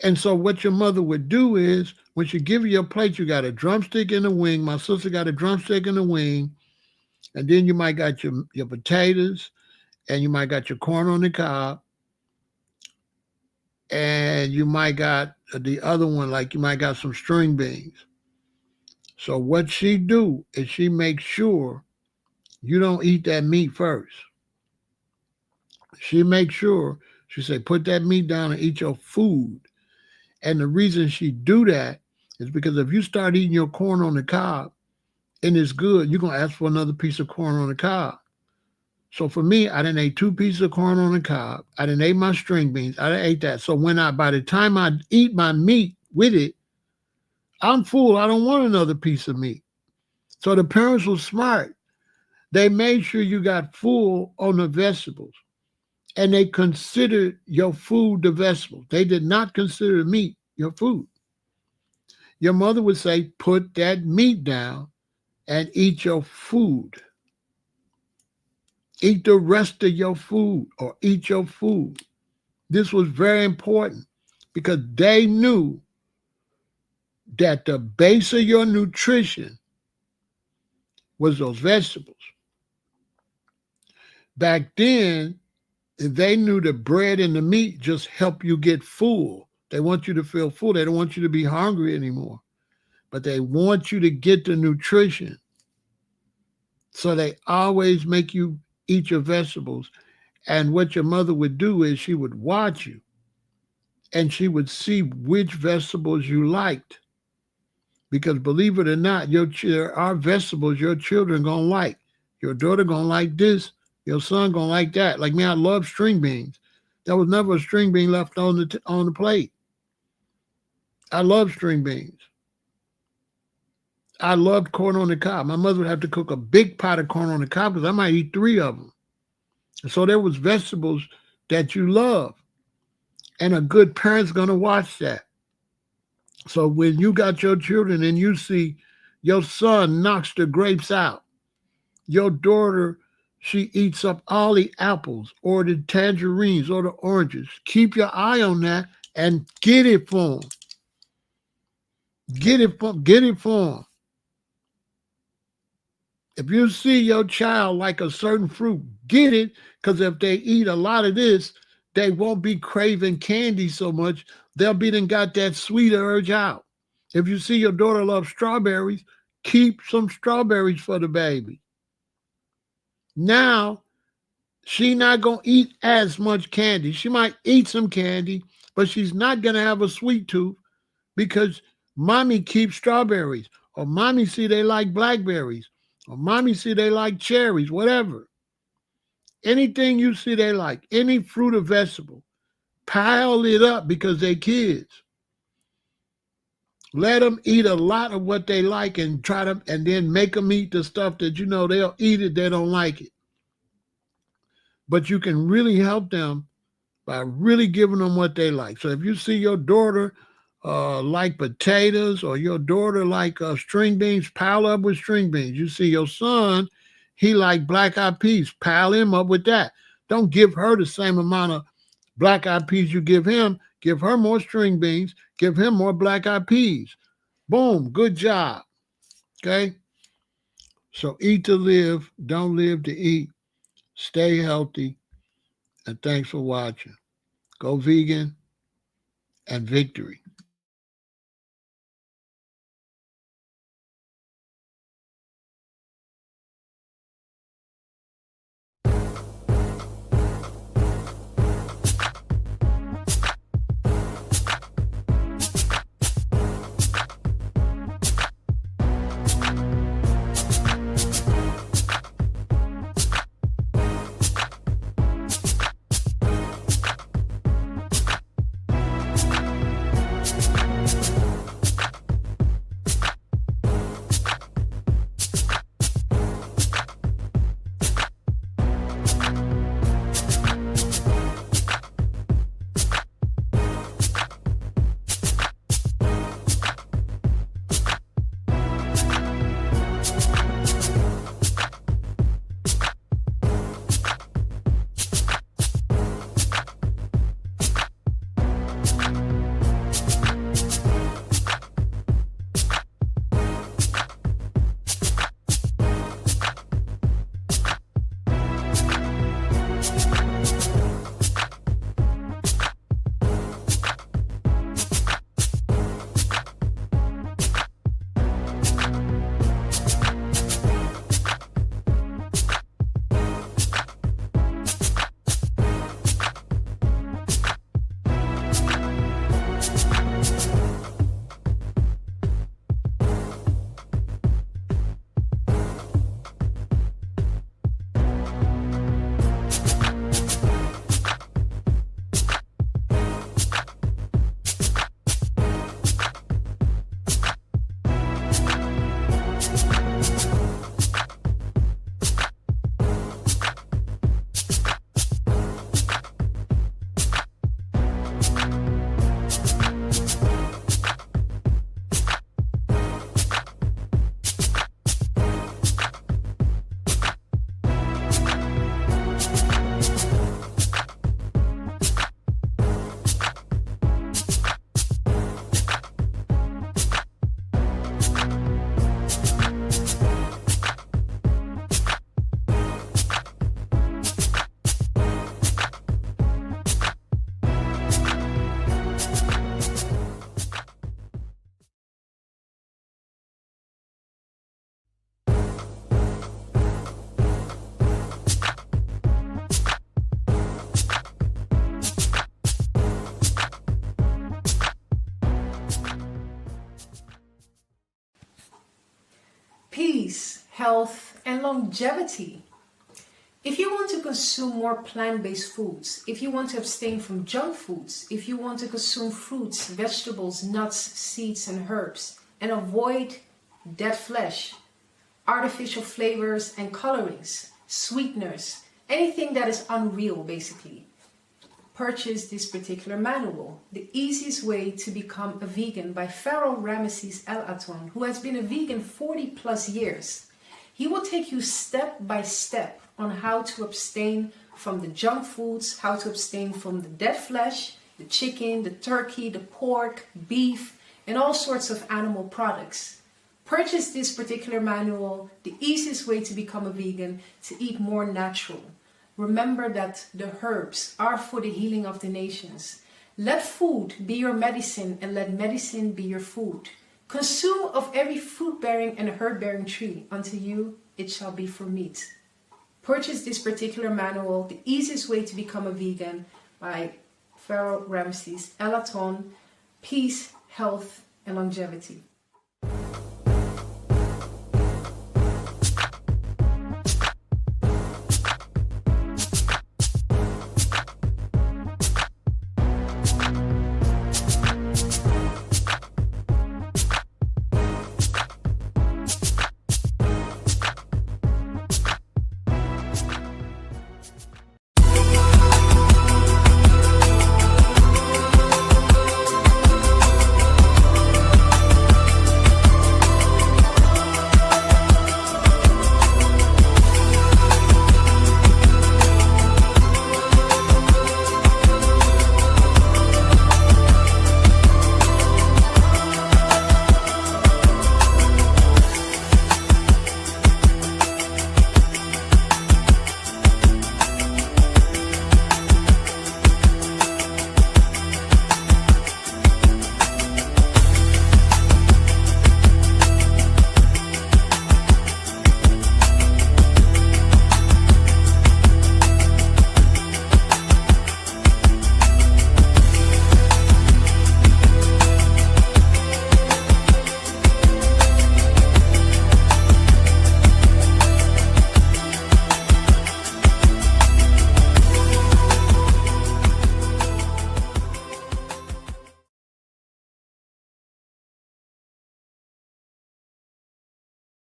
And so what your mother would do is, when she give you a plate, you got a drumstick and a wing. My sister got a drumstick and a wing. And then you might got your potatoes, and you might got your corn on the cob. And you might got the other one, like you might got some string beans. So what she do is she makes sure you don't eat that meat first. She makes sure, she say, put that meat down and eat your food. And the reason she do that is because if you start eating your corn on the cob and it's good, you're going to ask for another piece of corn on the cob. So for me, I done ate 2 pieces of corn on the cob. I done ate my string beans. I done ate that. So by the time I eat my meat with it, I'm full. I don't want another piece of meat. So the parents were smart. They made sure you got full on the vegetables. And they considered your food the vegetables. They did not consider meat your food. Your mother would say, put that meat down and eat your food. Eat the rest of your food or eat your food. This was very important because they knew that the base of your nutrition was those vegetables. Back then, they knew the bread and the meat just help you get full. They want you to feel full. They don't want you to be hungry anymore. But they want you to get the nutrition. So they always make you eat your vegetables. And what your mother would do is she would watch you and she would see which vegetables you liked. Because believe it or not, our vegetables your children gonna like. Your daughter gonna like this. Your son gonna like that. Like me, I love string beans. There was never a string bean left on the plate. I love string beans. I loved corn on the cob. My mother would have to cook a big pot of corn on the cob because I might eat 3 of them. And so there was vegetables that you love. And a good parent's going to watch that. So when you got your children and you see your son knocks the grapes out, your daughter, she eats up all the apples or the tangerines or the oranges, keep your eye on that and get it for them. Get it for them. If you see your child like a certain fruit, get it, because if they eat a lot of this, they won't be craving candy so much. They'll be then got that sweet urge out. If you see your daughter loves strawberries, keep some strawberries for the baby. Now, she not going to eat as much candy. She might eat some candy, but she's not going to have a sweet tooth because mommy keeps strawberries, or mommy see they like blackberries, or mommy see they like cherries, whatever. Anything you see they like, any fruit or vegetable, pile it up because they kids. Let them eat a lot of what they like and try to, and then make them eat the stuff that you know they'll eat it, they don't like it. But you can really help them by really giving them what they like. So if you see your daughter like potatoes or your daughter like string beans, pile up with string beans. You see your son, he like black-eyed peas, pile him up with that. Don't give her the same amount of black-eyed peas you give him. Give her more string beans. Give him more black-eyed peas. Boom, good job. Okay? So eat to live, don't live to eat. Stay healthy, and thanks for watching. Go vegan and victory. Peace, health, and longevity. If you want to consume more plant-based foods, if you want to abstain from junk foods, if you want to consume fruits, vegetables, nuts, seeds, and herbs, and avoid dead flesh, artificial flavors and colorings, sweeteners, anything that is unreal basically. Purchase this particular manual, The Easiest Way to Become a Vegan by Pharaoh Ramesses El Aton, who has been a vegan 40 plus years. He will take you step by step on how to abstain from the junk foods, how to abstain from the dead flesh, the chicken, the turkey, the pork, beef, and all sorts of animal products. Purchase this particular manual, The Easiest Way to Become a Vegan, to eat more natural. Remember that the herbs are for the healing of the nations. Let food be your medicine and let medicine be your food. Consume of every fruit-bearing and herb-bearing tree. Unto you it shall be for meat. Purchase this particular manual, The Easiest Way to Become a Vegan by Pharaoh Ramesses El Aton. Peace, health, and longevity.